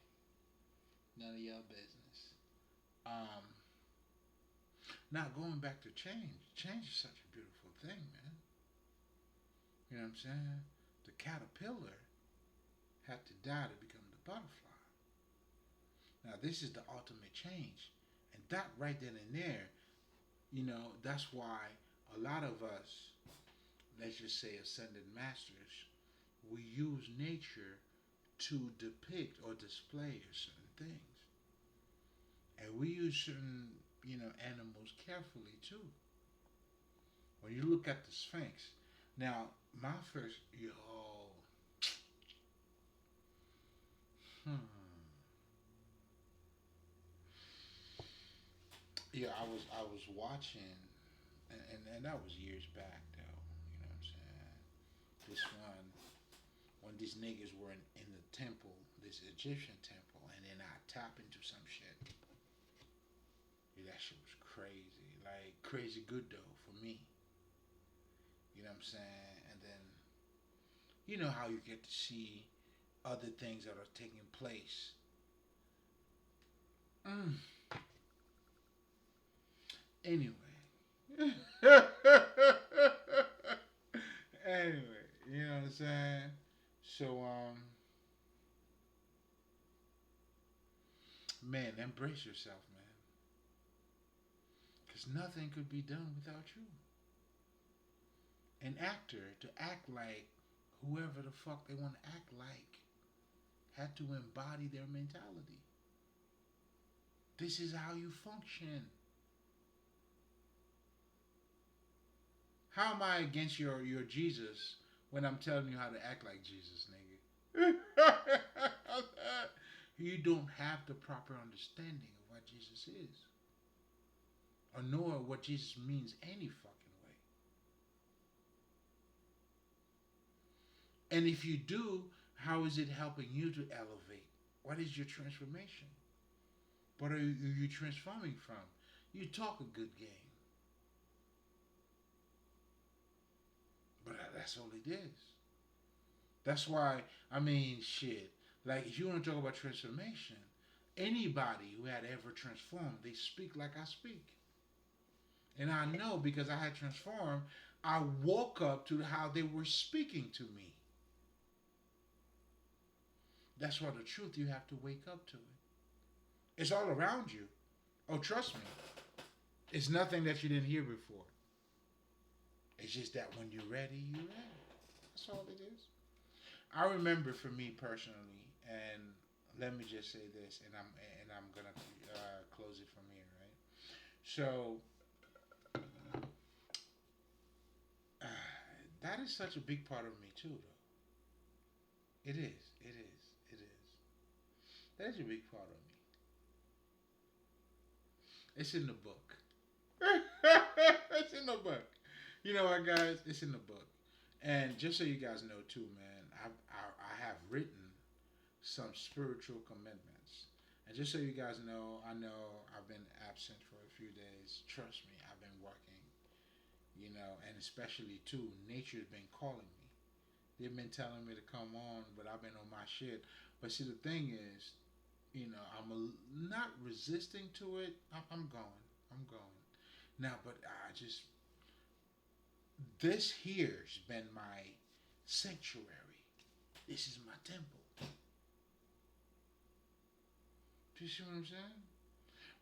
none of y'all business. Um, Now going back to change. Change is such a beautiful thing, man. You know what I'm saying? The caterpillar had to die to become the butterfly. Now this is the ultimate change, and that right then and there, that's why a lot of us, let's just say ascended masters, we use nature to depict or display certain things. And we use certain, animals carefully too. When you look at the Sphinx, now my first, hmm, yeah, I was watching, and that was years back though. You know what I'm saying? This one, when these niggas were in the temple, this Egyptian temple, and then I tap into some shit. Yeah, that shit was crazy. Like, crazy good though, for me. You know what I'm saying? And then, you know how you get to see other things that are taking place. Mm. Anyway. Anyway, you know what I'm saying? So, man, embrace yourself, man. Because Because nothing could be done without you. An actor to act like whoever the fuck they want to act like had to embody their mentality. This is how you function. How am I against your Jesus when I'm telling you how to act like Jesus, nigga? You don't have the proper understanding of what Jesus is, or nor what Jesus means any fucking way. And if you do, how is it helping you to elevate? What is your transformation? What are you transforming from? You talk a good game, but that's all it is. That's why, I mean, shit. Like, if you want to talk about transformation, anybody who had ever transformed, they speak like I speak. And I know because I had transformed, I woke up to how they were speaking to me. That's why the truth, you have to wake up to it. It's all around you. Oh, trust me. It's nothing that you didn't hear before. It's just that when you're ready, you're ready. That's all it is. I remember for me personally, and let me just say this, and I'm gonna close it from here, right? So uh, that is such a big part of me too, though. It is. It is. It is. That is a big part of me. It's in the book. It's in the book. You know what, guys? It's in the book. And just so you guys know too, man, I have written some spiritual commitments. And just so you guys know, I know I've been absent for a few days. Trust me, I've been working. And especially too, nature's been calling me. They've been telling me to come on, but I've been on my shit. But see, the thing is, not resisting to it. I'm going. I'm going. Now, but I just this here's been my sanctuary. This is my temple. Do you see what I'm saying?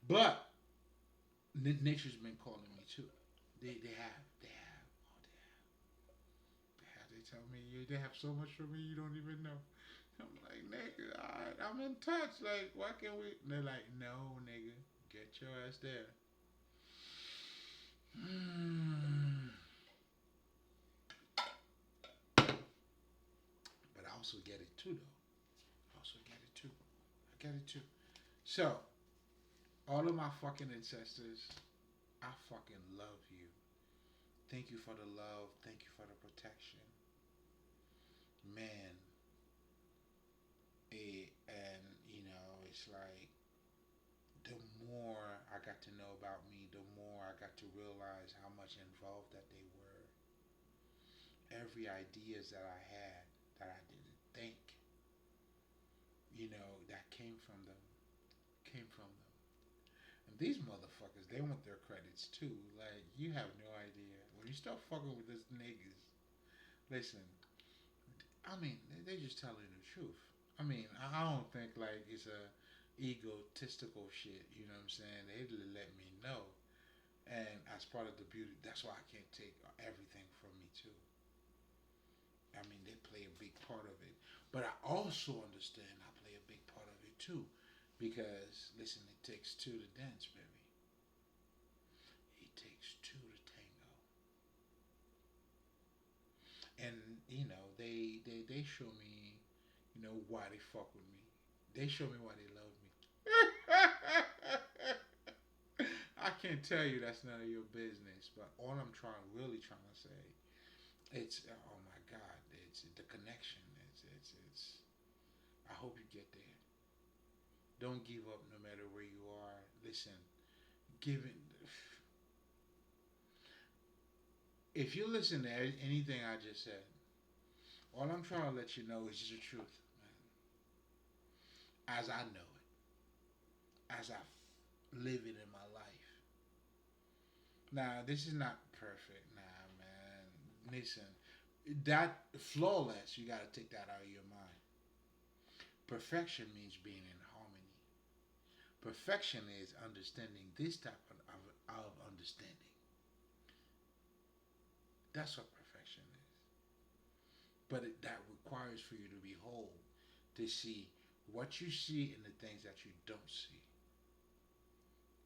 But nature's been calling me too. They tell me they have so much for me you don't even know. I'm like, nigga, I'm in touch. Like, why can't we? And they're like, no, nigga, get your ass there. But I also get it too, though. I also get it too. I get it too. So, all of my fucking ancestors, I fucking love you. Thank you for the love. Thank you for the protection. Man, and it's like the more I got to know about me, the more I got to realize how much involved that they were. Every ideas that I had that I didn't think, that came from them. And these motherfuckers, they want their credits too. Like, you have no idea. When you start fucking with these niggas, listen, I mean, they just telling the truth. I mean, I don't think like it's a egotistical shit. You know what I'm saying? They let me know, and as part of the beauty, that's why I can't take everything from me too. I mean, they play a big part of it, but I also understand I play a big part of it too, because listen, it takes two to dance, baby. It takes two to tango, and they show me, why they fuck with me. They show me why they love me. I can't tell you that's none of your business, but all I'm really trying to say, it's oh my God, it's the connection. It's. I hope you get there. Don't give up, no matter where you are. Listen, give it. If you listen to anything I just said, all I'm trying to let you know is the truth, man. As I know it, as I live it in my life. Now, this is not perfect, nah, man. Listen, that flawless, you got to take that out of your mind. Perfection means being in harmony. Perfection is understanding this type of understanding. That's what perfection is. But that requires for you to be whole, to see what you see and the things that you don't see.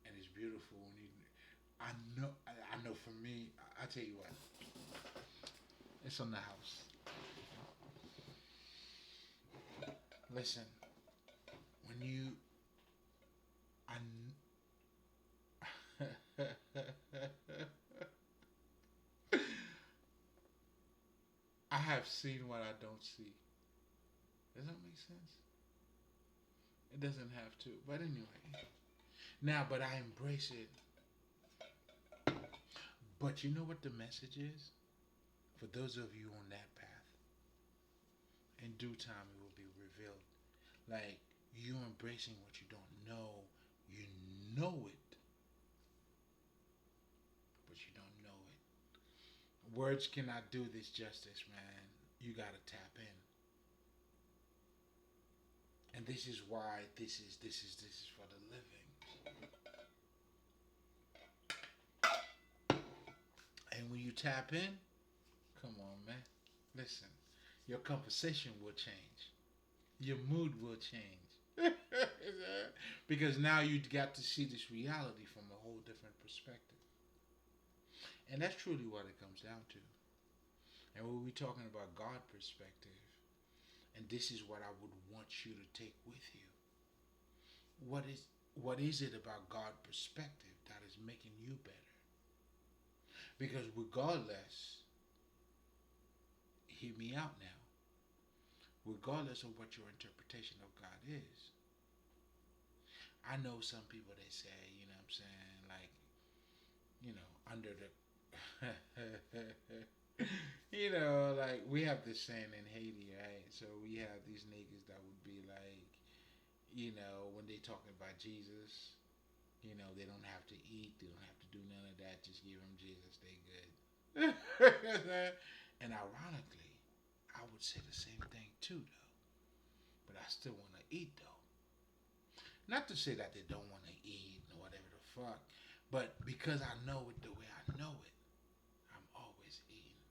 And it's beautiful when you. I know. For me, I tell you what, it's on the house. Listen, when you, I, I have seen what I don't see. Does that make sense? It doesn't have to, but anyway. Now, but I embrace it. But you know what the message is? For those of you on that path, in due time it will be revealed. Like you embracing what you don't know, you know it, but you don't know it. Words cannot do this justice, man. You gotta tap in. And this is why this is for the living. And when you tap in, come on, man. Listen, your conversation will change. Your mood will change. Because now you got to see this reality from a whole different perspective. And that's truly what it comes down to. And when we're talking about God perspective, and this is what I would want you to take with you. What is it about God perspective that is making you better? Because regardless, hear me out now. Regardless of what your interpretation of God is, I know some people they say, you know what I'm saying, like, under the like we have this saying in Haiti, right? So we have these niggas that would be like, when they talking about Jesus, they don't have to eat, they don't have to do none of that, just give them Jesus, they good. And ironically, I would say the same thing too, though. But I still want to eat, though. Not to say that they don't want to eat or whatever the fuck, but because I know it the way I know it, I'm always eating.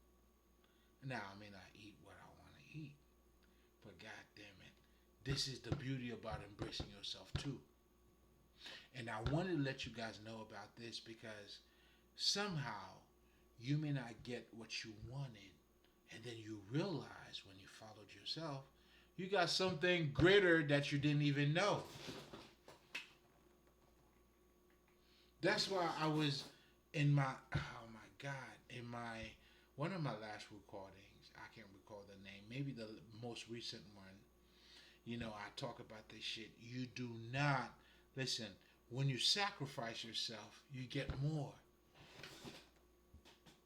Now, I may not eat what I want to eat, but god damn it, this is the beauty about embracing yourself too. And I wanted to let you guys know about this because somehow you may not get what you wanted, and then you realize when you followed yourself, you got something greater that you didn't even know. That's why I was in my, oh my god, in my one of my last recordings. I can't recall the name. Maybe the most recent one. I talk about this shit. You do not listen. When you sacrifice yourself, you get more.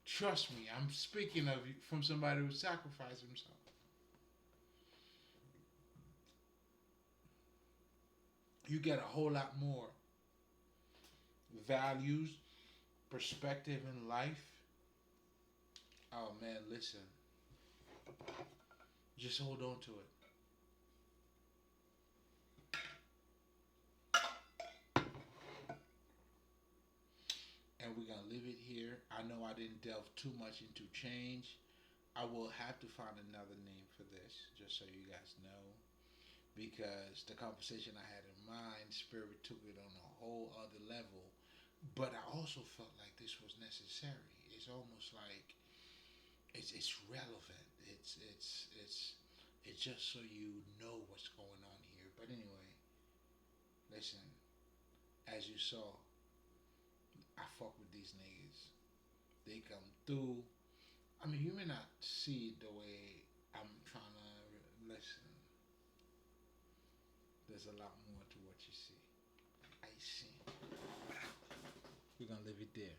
Trust me, I'm speaking of from somebody who sacrificed himself. You get a whole lot more values, perspective in life. Oh man, listen. Just hold on to it. And we're gonna leave it here. I know I didn't delve too much into change. I will have to find another name for this, just so you guys know. Because the conversation I had in mind, Spirit took it on a whole other level. But I also felt like this was necessary. It's almost like it's relevant. It's just so you know what's going on here. But anyway, listen, as you saw, I fuck with these niggas. They come through. I mean, you may not see it the way I'm trying to listen. There's a lot more to what you see. I see. We're gonna leave it there.